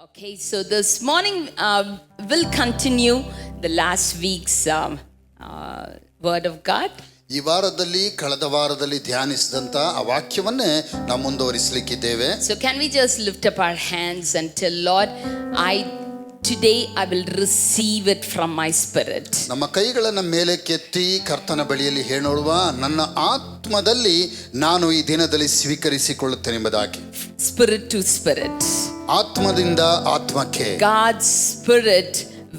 Okay, so this morning we'll continue the last week's word of God. ಈ ವಾರದಲ್ಲಿ ಕಳೆದ ವಾರದಲ್ಲಿ ಧ್ಯಾನಿಸಿದಂತ ಆ ವಾಕ್ಯವನ್ನೇ ನಾವು ಮುಂದುವರಿಸಲಿಕ್ಕಿದ್ದೇವೆ. So can we just lift up our hands and tell Lord, today I will receive it from my spirit. ನಮ್ಮ ಕೈಗಳನ್ನು ಮೇಲೆ ಕೆತ್ತಿ ಕರ್ತನ ಬಳಿಯಲ್ಲಿ ಹೇಳೋಣ, ನನ್ನ ಆತ್ಮದಲ್ಲಿ ನಾನು ಈ ದಿನದಲ್ಲಿ ಸ್ವೀಕರಿಸಿಕೊಳ್ಳುತ್ತೇನೆ ಎಂಬುದಾಗಿ. Spirit to spirit. ಆತ್ಮದಿಂದ ಆತ್ಮಕ್ಕೆ. God's spirit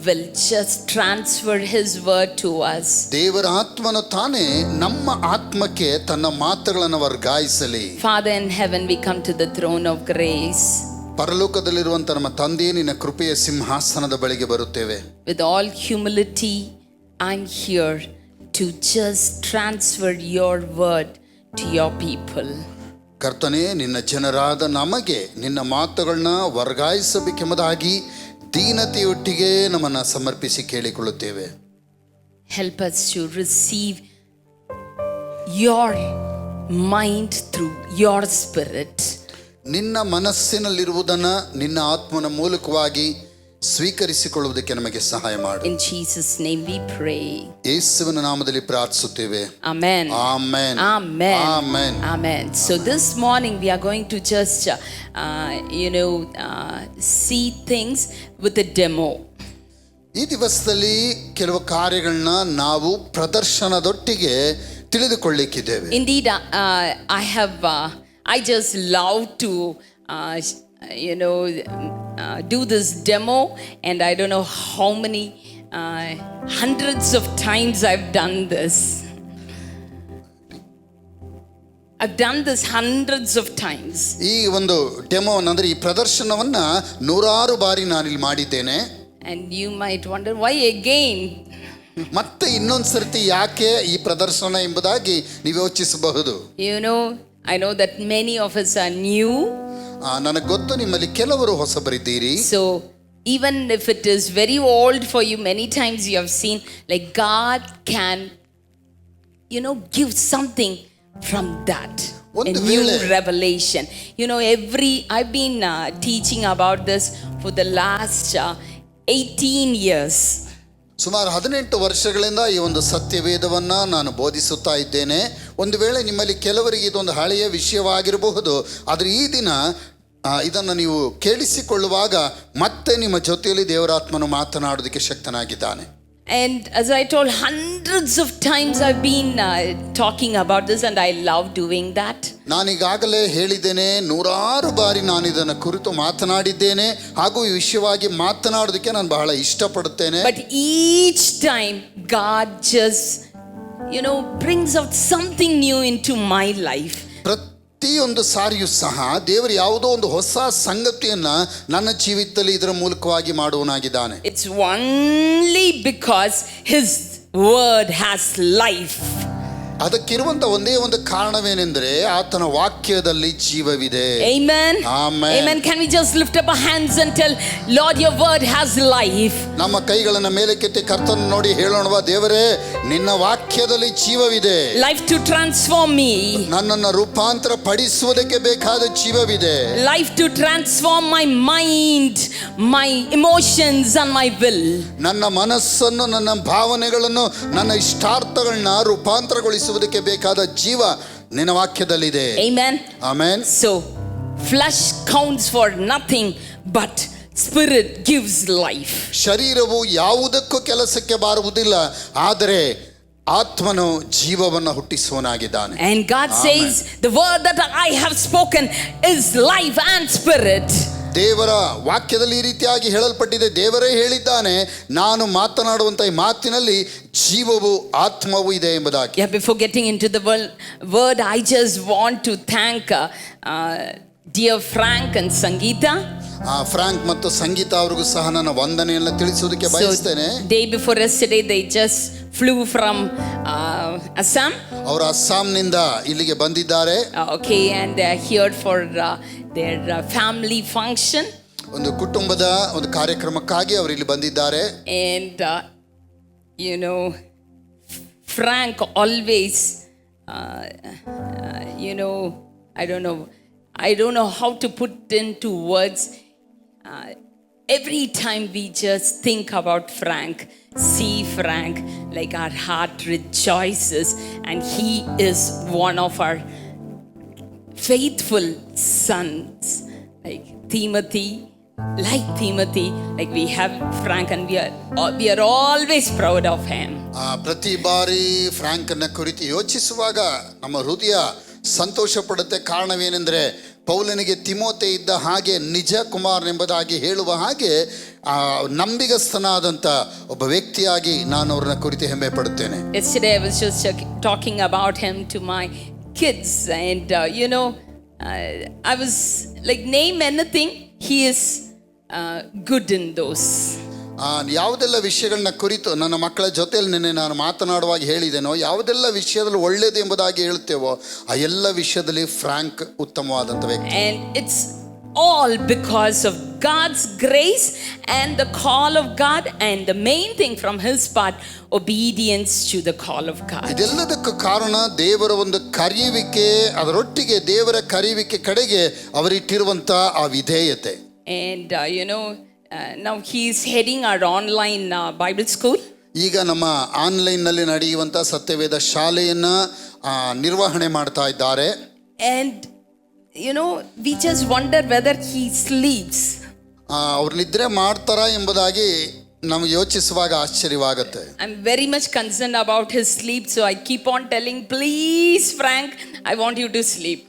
will just transfer his word to us. ದೇವರ ಆತ್ಮನು ತಾನೇ ನಮ್ಮ ಆತ್ಮಕ್ಕೆ ತನ್ನ ಮಾತುಗಳನ್ನು ವರ್ಗಾಯಿಸಲಿ. Father in heaven, we come to the throne of grace. ಪರಲೋಕದಲ್ಲಿರುವಂತ ನಮ್ಮ ತಂದೆಯೇ, ನಿನ್ನ ಕೃಪೆಯ ಸಿಂಹಾಸನದ ಬಳಿಗೆ ಬರುತ್ತೇವೆ. With all humility, I'm here to just transfer your word to your people. ಕರ್ತನೇ, ನಿನ್ನ ಜನರಾದ ನಮಗೆ ನಿನ್ನ ಮಾತುಗಳನ್ನ ವರ್ಗಾಯಿಸಬೇಕೆಂಬುದಾಗಿ ದೀನತೆಯೊಟ್ಟಿಗೆ ನಮ್ಮನ್ನು ಸಮರ್ಪಿಸಿ ಕೇಳಿಕೊಳ್ಳುತ್ತೇವೆ. Help us to receive your mind through your spirit. ನಿನ್ನ ಮನಸ್ಸಿನಲ್ಲಿರುವುದನ್ನು ನಿನ್ನ ಆತ್ಮನ ಮೂಲಕವಾಗಿ ಸ್ವೀಕರಿಸಿಕೊಳ್ಳುವುದಕ್ಕೆ ನಮಗೆ ಸಹಾಯ ಮಾಡು. In Jesus' name we pray. ಯೇಸುವಿನ ನಾಮದಲ್ಲಿ ಪ್ರಾರ್ಥಿಸುತ್ತೇವೆ. Amen. Amen. Amen. Amen. Amen. So this morning we are going to just see things with a demo. ಈ ದಿವಸದಲ್ಲಿ ಕೆಲವು ಕಾರ್ಯಗಳನ್ನ ನಾವು ಪ್ರದರ್ಶನದೊಟ್ಟಿಗೆ ತಿಳಿದುಕೊಳ್ಳಿಕ್ಕಿದ್ದೇವೆ. Indeed, I just love to do this demo, and I don't know how many hundreds of times I've done this. I've done this hundreds of times. ಈ ಒಂದು demo ಅಂದ್ರೆ ಈ ಪ್ರದರ್ಶನವನ್ನ ನೂರಾರು ಬಾರಿ ನಾನಿಲ್ಲಿ ಮಾಡಿದ್ದೇನೆ. And you might wonder why again. ಮತ್ತೆ ಇನ್ನೊಂದು ಸರ್ತಿ ಯಾಕೆ ಈ ಪ್ರದರ್ಶನ ಎಂಬುದಾಗಿ ನೀವು ಯೋಚಿಸಬಹುದು. I know that many of us are new. ನನಗೆ ಗೊತ್ತು, ನಿಮ್ಮಲ್ಲಿ ಕೆಲವರು ಹೊಸಬರಿದ್ದೀರಿ. So even if it is very old for you, many times you have seen like God can give something from that, a new revelation. I've been teaching about this for the last 18 years. ಸುಮಾರು 18 ವರ್ಷಗಳಿಂದ ಈ ಒಂದು ಸತ್ಯವೇದವನ್ನು ನಾನು ಬೋಧಿಸುತ್ತಾ ಇದ್ದೇನೆ. ಒಂದು ವೇಳೆ ನಿಮ್ಮಲ್ಲಿ ಕೆಲವರಿಗೆ ಇದೊಂದು ಹಳೆಯ ವಿಷಯವಾಗಿರಬಹುದು, ಆದರೆ ಈ ದಿನ ಇದನ್ನು ನೀವು ಕೇಳಿಸಿಕೊಳ್ಳುವಾಗ ಮತ್ತೆ ನಿಮ್ಮ ಜೊತೆಯಲ್ಲಿ ದೇವರಾತ್ಮನು ಮಾತನಾಡೋದಕ್ಕೆ ಶಕ್ತನಾಗಿದ್ದಾನೆ. And as I told, hundreds of times I've been talking about this, and I love doing that. ನಾನೀಗಾಗಲೇ ಹೇಳಿದ್ದೇನೆ, ನೂರಾರು ಬಾರಿ ನಾನು ಇದನ್ನು ಕುರಿತು ಮಾತನಾಡಿದ್ದೇನೆ, ಹಾಗೂ ಈ ವಿಷಯವಾಗಿ ಮಾತನಾಡೋದಕ್ಕೆ ನಾನು ಬಹಳ ಇಷ್ಟಪಡುತ್ತೇನೆ. But each time God just brings out something new into my life. ಪ್ರತಿಯೊಂದು ಸಾರಿಯೂ ಸಹ ದೇವರು ಯಾವುದೋ ಒಂದು ಹೊಸ ಸಂಗತಿಯನ್ನ ನನ್ನ ಜೀವಿತದಲ್ಲಿ ಇದರ ಮೂಲಕವಾಗಿ ಮಾಡುವನಾಗಿದ್ದಾನೆ. It's only because his word has life. ಅದಕ್ಕಿರುವಂತ ಒಂದೇ ಒಂದು ಕಾರಣವೇನೆಂದರೆ ಆತನ ವಾಕ್ಯದಲ್ಲಿ ಜೀವವಿದೆ. Amen. Amen. Amen. Can we just lift up our hands and tell Lord, your word has life? ನಮ್ಮ ಕೈಗಳನ್ನ ಮೇಲೆ ಕೆತ್ತಿ ಕರ್ತನ ನೋಡಿ ಹೇಳೋಣವಾ, ದೇವರೇ, ನಿನ್ನ ವಾಕ್ಯದಲ್ಲಿ ಜೀವವಿದೆ. Life to transform me. ನನ್ನನ್ನು ರೂಪಾಂತರ ಪಡಿಸುವುದಕ್ಕೆ ಬೇಕಾದ ಜೀವವಿದೆ. Life to transform my mind, my emotions and my will. ನನ್ನ ಮನಸ್ಸನ್ನು, ನನ್ನ ಭಾವನೆಗಳನ್ನು, ನನ್ನ ಇಷ್ಟಾರ್ಥಗಳನ್ನ ರೂಪಾಂತರಗೊಳಿಸುವುದಕ್ಕೆ ಬೇಕಾದ ಜೀವ ನಿನ್ನ ವಾಕ್ಯದಲ್ಲಿದೆ. Amen. Amen. So flesh counts for nothing, but spirit gives life. ಶರೀರವು ಯಾವುದಕ್ಕೂ ಕೆಲಸಕ್ಕೆ ಬಾರುವುದಿಲ್ಲ, ಆದರೆ ಆತ್ಮನು ಜೀವವನ್ನು ಹುಟ್ಟಿಸುವನಾಗಿದ್ದಾನೆ. And God says, the word that I have spoken is life and spirit. ದೇವರ ವಾಕ್ಯದಲ್ಲಿ ಈ ರೀತಿಯಾಗಿ ಹೇಳಲ್ಪಟ್ಟಿದೆ, ದೇವರೇ ಹೇಳಿದ್ದಾನೆ, ನಾನು ಮಾತನಾಡುವಂತ ಈ ಮಾತಿನಲ್ಲಿ ಜೀವವು ಆತ್ಮವೂ ಇದೆ ಎಂಬುದಾಗಿ. Yeah, before getting into the word, I just want to thank dear Frank and Sangeeta. Frank ಮತ್ತು ಸಂಗೀತ ಅವ್ರಿಗೂ ಸಹ ನನ್ನ ವಂದನೆಯನ್ನು ತಿಳಿಸುವುದಕ್ಕೆ ಬಯಸ್ತೇನೆ. Day before yesterday they just flew from Assam. ಅವರು ಅಸ್ಸಾಂನಿಂದ ಇಲ್ಲಿಗೆ ಬಂದಿದ್ದಾರೆ. Okay, and they are here for their family function. ಒಂದು ಕುಟುಂಬದ ಒಂದು ಕಾರ್ಯಕ್ರಮಕ್ಕಾಗಿ ಅವರು ಇಲ್ಲಿ ಬಂದಿದ್ದಾರೆ. And Frank always I don't know how to put into words. every time we just think about Frank, see Frank, like our heart rejoices, and he is one of our faithful sons, like Timothy, like we have Frank, and we are always proud of him. ಪ್ರತಿ ಬಾರಿ ಫ್ರಾಂಕನ್ನ ಕುರಿತು ಯೋಚಿಸುವಾಗ ನಮ್ಮ ಹೃದಯ ಸಂತೋಷ ಪಡುತ್ತೆ. ಕಾರಣವೇನೆಂದರೆ ಪೌಲನಿಗೆ ತಿಮೋತೆ ಇದ್ದ ಹಾಗೆ ನಿಜ ಕುಮಾರನೆಂಬುದಾಗಿ ಹೇಳುವ ಹಾಗೆ ನಂಬಿಗಸ್ತನಾದಂಥ ಒಬ್ಬ ವ್ಯಕ್ತಿಯಾಗಿ ನಾನು ಅವ್ರನ್ನ ಕುರಿತು ಹೆಮ್ಮೆ ಪಡುತ್ತೇನೆ. Yesterday I was just talking about him to my kids, and I was like, name anything, he is good in those. ಯಾವುದೆಲ್ಲ ವಿಷಯಗಳನ್ನ ಕುರಿತು ನನ್ನ ಮಕ್ಕಳ ಜೊತೆಯಲ್ಲಿ ನಿನ್ನೆ ನಾನು ಮಾತನಾಡುವಾಗ ಹೇಳಿದೆನೋ, ಯಾವುದೆಲ್ಲ ವಿಷಯದಲ್ಲಿ ಒಳ್ಳೆಯದು ಎಂಬುದಾಗಿ ಹೇಳುತ್ತೇವೋ ಆ ಎಲ್ಲ ವಿಷಯದಲ್ಲಿ ಫ್ರಾಂಕ್ ಉತ್ತಮವಾದಂಥ ವ್ಯಕ್ತಿ. And it's all because of God's grace and the call of God, and the main thing from his part, obedience to the call of God. ಇದೆಲ್ಲದಕ್ಕೂ ಕಾರಣ ದೇವರ ಒಂದು ಕರೆಯುವಿಕೆ, ಅದರೊಟ್ಟಿಗೆ ದೇವರ ಕರೆಯುವಿಕೆ ಕಡೆಗೆ ಅವರಿಟ್ಟಿರುವಂಥ ಆ ವಿಧೇಯತೆ. And now he is heading our online Bible school. ಈಗ ನಮ್ಮ ಆನ್ಲೈನ್ನಲ್ಲಿ ನಡೆಯುವಂಥ ಸತ್ಯವೇದ ಶಾಲೆಯನ್ನು ನಿರ್ವಹಣೆ ಮಾಡ್ತಾ ಇದ್ದಾರೆ. And we just wonder whether he sleeps. ಅವ್ರು ನಿದ್ರೆ ಮಾಡ್ತಾರಾ ಎಂಬುದಾಗಿ ನಮ್ಗೆ ಯೋಚಿಸುವಾಗ ಆಶ್ಚರ್ಯವಾಗುತ್ತೆ. I'm very much concerned about his sleep, so I keep on telling, please Frank, I want you to sleep.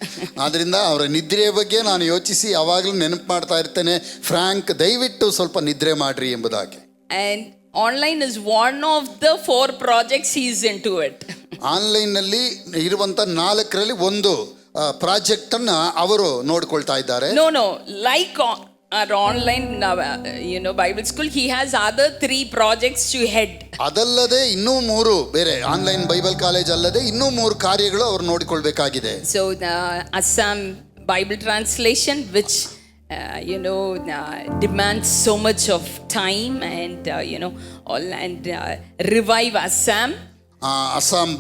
ಆದ್ದರಿಂದ ಅವರ ನಿದ್ರೆಯ ಬಗ್ಗೆ ನಾನು ಯೋಚಿಸಿ ಯಾವಾಗಲೂ ನೆನಪು ಮಾಡ್ತಾ ಇರ್ತೇನೆ, ಫ್ರಾಂಕ್ ದಯವಿಟ್ಟು ಸ್ವಲ್ಪ ನಿದ್ರೆ ಮಾಡ್ರಿ ಎಂಬುದಾಗಿ. And online is one of the 4 projects he is into it. ಆನ್ಲೈನ್ನಲ್ಲಿ ಇರುವಂಥ 4ರಲ್ಲಿ ಒಂದು ಪ್ರಾಜೆಕ್ಟನ್ನು ಅವರು ನೋಡ್ಕೊಳ್ತಾ ಇದ್ದಾರೆ. No, like our online Bible school, he has other 3 projects to head. ಅದಲ್ಲದೆ ಇನ್ನೂ 3 ಬೇರೆ ಆನ್ಲೈನ್ ಬೈಬಲ್ ಕಾಲೇಜ್ ಅಲ್ಲದೆ ಇನ್ನೂ 3 ಕಾರ್ಯಗಳು ಅವರು ನೋಡಿಕೊಳ್ಬೇಕಾಗಿದೆ. So the Assam Bible translation, which demands so much of time, and all, and revive Assam. Assam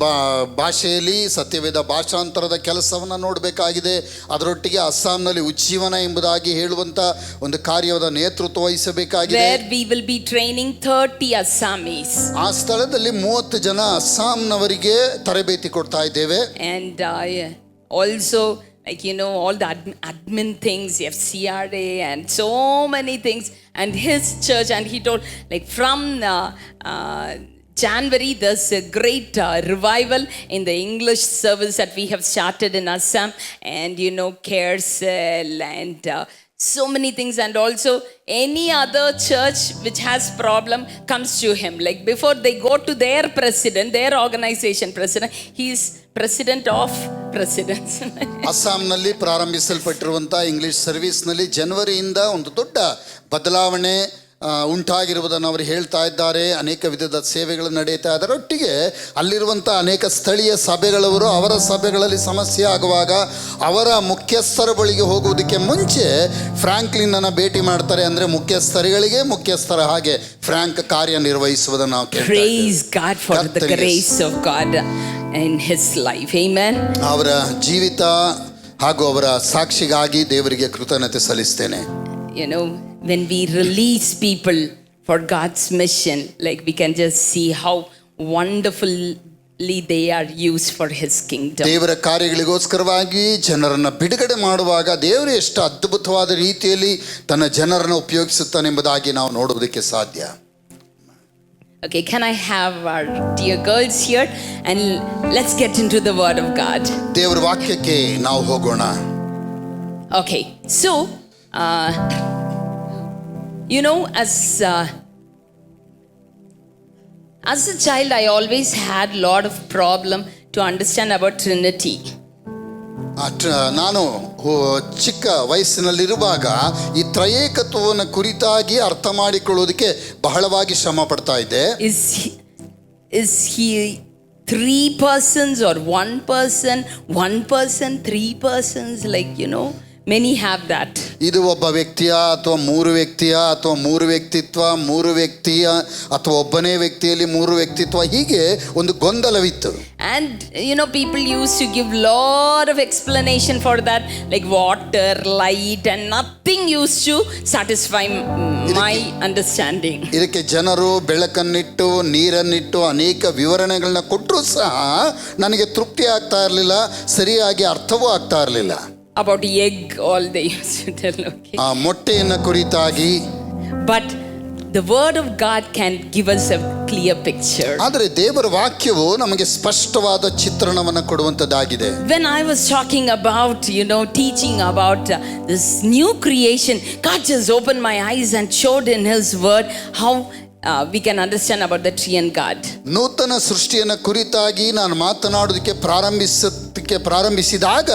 ಭಾಷೆಯಲ್ಲಿ ಸತ್ಯವೇದ ಭಾಷಾಂತರದ ಕೆಲಸವನ್ನು ನೋಡಬೇಕಾಗಿದೆ. ಅದರೊಟ್ಟಿಗೆ ಅಸ್ಸಾಂನಲ್ಲಿ ಉಜ್ಜೀವನ ಎಂಬುದಾಗಿ ಹೇಳುವಂಥ ಒಂದು ಕಾರ್ಯದ ನೇತೃತ್ವ ವಹಿಸಬೇಕಾಗಿದೆ. Where we will be training 30 Assamese. ಆ ಸ್ಥಳದಲ್ಲಿ 30 ಜನ ಅಸ್ಸಾಂನವರಿಗೆ ತರಬೇತಿ ಕೊಡ್ತಾ ಇದ್ದೇವೆ. And also, like all the admin things, FCRA and so many things, and his church, and he told, like, from January there's a great revival in the English service that we have started in Assam, and Carecel and so many things, and also any other church which has problem comes to him. Like before they go to their president, their organization president, he is president of presidents. ಅಸ್ಸಾಂನಲ್ಲಿ ಪ್ರಾರಂಭಿಸಲ್ಪಟ್ಟಿರುವಂಥ English ಸರ್ವಿಸ್ನಲ್ಲಿ ಜನವರಿಯಿಂದ ಒಂದು ದೊಡ್ಡ ಬದಲಾವಣೆ ಉಂಟಾಗಿರುವುದನ್ನು ಅವರು ಹೇಳ್ತಾ ಇದ್ದಾರೆ. ಅನೇಕ ವಿಧದ ಸೇವೆಗಳು ನಡೆಯುತ್ತೆ. ಅದರೊಟ್ಟಿಗೆ ಅಲ್ಲಿರುವಂಥ ಅನೇಕ ಸ್ಥಳೀಯ ಸಭೆಗಳವರು ಅವರ ಸಭೆಗಳಲ್ಲಿ ಸಮಸ್ಯೆ ಆಗುವಾಗ ಅವರ ಮುಖ್ಯಸ್ಥರ ಬಳಿಗೆ ಹೋಗುವುದಕ್ಕೆ ಮುಂಚೆ ಫ್ರಾಂಕ್ಲಿನನ್ನು ಭೇಟಿ ಮಾಡ್ತಾರೆ. ಅಂದರೆ ಮುಖ್ಯಸ್ಥರ ಹಾಗೆ ಫ್ರಾಂಕ್ ಕಾರ್ಯನಿರ್ವಹಿಸುವುದನ್ನು ನಾವು ಕೇಳ್ತೇವೆ. Praise God for the grace of God in his life. Amen. ಅವರ ಜೀವಿತ ಹಾಗೂ ಅವರ ಸಾಕ್ಷಿಗಾಗಿ ದೇವರಿಗೆ ಕೃತಜ್ಞತೆ ಸಲ್ಲಿಸ್ತೇನೆ. When we release people for God's mission, like we can just see how wonderfully they are used for his kingdom. ದೇವರ ಕಾರ್ಯಗಳಿಗೋಸ್ಕರವಾಗಿ ಜನರನ್ನು ಬಿಡುಗಡೆ ಮಾಡುವಾಗ ದೇವರು ಎಷ್ಟು ಅದ್ಭುತವಾದ ರೀತಿಯಲ್ಲಿ ತನ್ನ ಜನರನ್ನು ಉಪಯೋಗಿಸುತ್ತಾನೆಂಬುದಾಗಿ ನಾವು ನೋಡುವುದಕ್ಕೆ ಸಾಧ್ಯ. Okay, can I have our dear girls here, and let's get into the word of God. ದೇವರ ವಾಕ್ಯಕ್ಕೆ ನಾವು ಹೋಗೋಣ. Okay, so as a child, I always had a lot of problem to understand about Trinity. ನಾನು ಚಿಕ್ಕ ವಯಸ್ಸಿನಲ್ಲಿರುವಾಗ ಈ ತ್ರಯೇಕತ್ವವನ್ನು ಕುರಿತಾಗಿ ಅರ್ಥ ಮಾಡಿಕೊಳ್ಳೋದಕ್ಕೆ ಬಹಳವಾಗಿ ಶ್ರಮ ಪಡ್ತಾ ಇದ್ದೆ. Is he 3 persons or 1 person, 1 person, 3 persons? Like Many have that. ಇದು ಒಬ್ಬ ವ್ಯಕ್ತಿಯ ಅಥವಾ ಮೂರು ವ್ಯಕ್ತಿಯ ಅಥವಾ ಮೂರು ವ್ಯಕ್ತಿತ್ವ, ಮೂರು ವ್ಯಕ್ತಿಯ ಅಥವಾ ಒಬ್ಬನೇ ವ್ಯಕ್ತಿಯಲ್ಲಿ ಮೂರು ವ್ಯಕ್ತಿತ್ವ, ಹೀಗೆ ಒಂದು ಗೊಂದಲವಿತ್ತು. And people used to give lot of explanation for that, like water, light, and nothing used to satisfy my understanding. ಇದಕ್ಕೆ ಜನರು ಬೆಳಕನ್ನಿಟ್ಟು ನೀರನ್ನಿಟ್ಟು ಅನೇಕ ವಿವರಣೆಗಳನ್ನ ಕೊಟ್ಟರೂ ಸಹ ನನಗೆ ತೃಪ್ತಿ ಆಗ್ತಾ ಇರಲಿಲ್ಲ, ಸರಿಯಾಗಿ ಅರ್ಥವೂ ಆಗ್ತಾ ಇರಲಿಲ್ಲ. About egg, all they used to tell, okay. ಆ ಮೊಟ್ಟೆಯನ್ನು ಕುರಿತಾಗಿ. But the word of God can give us a clear picture. ಆದರೆ ದೇವರ ವಾಕ್ಯವು ನಮಗೆ ಸ್ಪಷ್ಟವಾದ ಚಿತ್ರಣವನ್ನು ಕೊಡುವಂತದ್ದಾಗಿದೆ. When I was talking about, teaching about this new creation, God just opened my eyes and showed in His word how we can understand about the tree and God. ನೂತನ ಸೃಷ್ಟಿಯನ್ನು ಕುರಿತಾಗಿ ನಾನು ಮಾತನಾಡೋದಕ್ಕೆ ಪ್ರಾರಂಭಿಸಿದಾಗ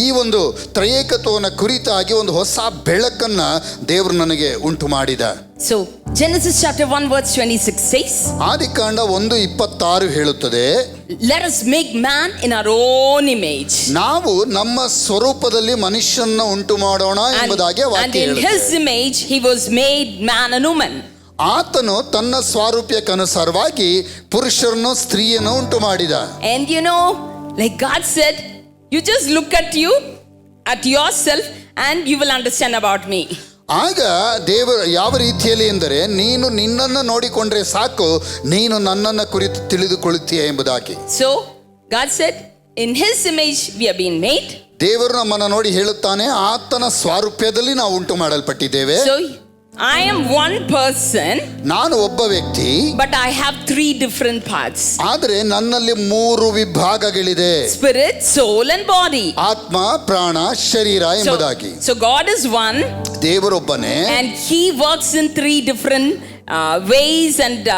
ಈ ಒಂದು ತ್ರಯೇಕತ್ವವನ್ನು ಕುರಿತಾಗಿ ಒಂದು ಹೊಸ ಬೆಳಕನ್ನು ದೇವರು ನನಗೆ ಉಂಟು ಮಾಡಿದ. So Genesis chapter 1 verse 26 says, ಆದಿಕಾಂಡ 1:26 ಹೇಳುತ್ತದೆ, let us make man in our own image. ನಾವು ನಮ್ಮ ಸ್ವರೂಪದಲ್ಲಿ ಮನುಷ್ಯನನ್ನು ಉಂಟು ಮಾಡೋಣ ಎಂಬುದಾಗಿ ವಾಕ್ಯ ಹೇಳುತ್ತದೆ. And in his image he was made man and woman. ಆತನು ತನ್ನ ಸ್ವಾರೂಪ್ಯಕ್ಕನುಸಾರವಾಗಿ ಪುರುಷರನ್ನು ಸ್ತ್ರೀಯನ್ನು ಉಂಟು ಮಾಡಿದ. And like God said, you just look at yourself and you will understand about me. ಆಗ ದೇವರು ಯಾವ ರೀತಿಯಲ್ಲಿ ಎಂದರೆ, ನೀನು ನಿನ್ನನ್ನು ನೋಡಿಕೊಂಡ್ರೆ ಸಾಕು, ನೀನು ನನ್ನನ್ನು ಕುರಿತು ತಿಳಿದುಕೊಳ್ಳುತ್ತೀಯ ಎಂಬುದಾಗಿ. So God said, in his image we have been made. ದೇವರು ನಮ್ಮನ್ನು ನೋಡಿ ಹೇಳುತ್ತಾನೆ, ಆತನ ಸ್ವಾರೂಪ್ಯದಲ್ಲಿ ನಾವು ಉಂಟು ಮಾಡಲ್ಪಟ್ಟಿದ್ದೇವೆ. So I am one person, ನಾನು ಒಬ್ಬ ವ್ಯಕ್ತಿ, but I have 3 different parts. ಆದರೆ ನನ್ನಲ್ಲಿ 3 ವಿಭಾಗಗಳಿದೆ, spirit, soul and body. ಆತ್ಮ, ಪ್ರಾಣ, ಶರೀರ ಎಂಬುದಾಗಿ. So God is one, ದೇವರೊಬ್ಬನೇ, and he works in 3 different ways and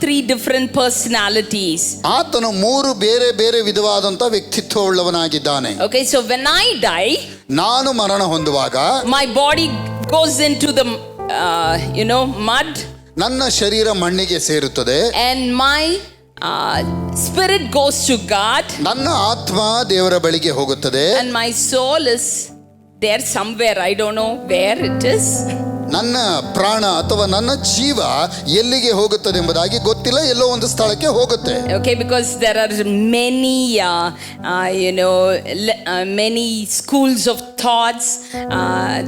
3 different personalities. ಆತನು 3 ಬೇರೆ ಬೇರೆ ವಿಧವಾದಂತ ವ್ಯಕ್ತಿತ್ವವುಳ್ಳವನಾಗಿದ್ದಾನೆ. Okay, so when I die, ನಾನು ಮರಣ ಹೊಂದುವಾಗ my body goes into the mud, ನನ್ನ ಶರೀರ ಮಣ್ಣಿಗೆ ಸೇರುತ್ತದೆ, and my spirit goes to God, ನನ್ನ ಆತ್ಮ ದೇವರ ಬಳಿಗೆ ಹೋಗುತ್ತದೆ, and my soul is there somewhere, I don't know where it is. ನನ್ನ ಪ್ರಾಣ ಅಥವಾ ನನ್ನ ಜೀವ ಎಲ್ಲಿಗೆ ಹೋಗುತ್ತದೆ ಎಂಬುದಾಗಿ ಗೊತ್ತಿಲ್ಲ, ಎಲ್ಲೋ ಒಂದು ಸ್ಥಳಕ್ಕೆ ಹೋಗುತ್ತೆ. Okay, because there are many many schools of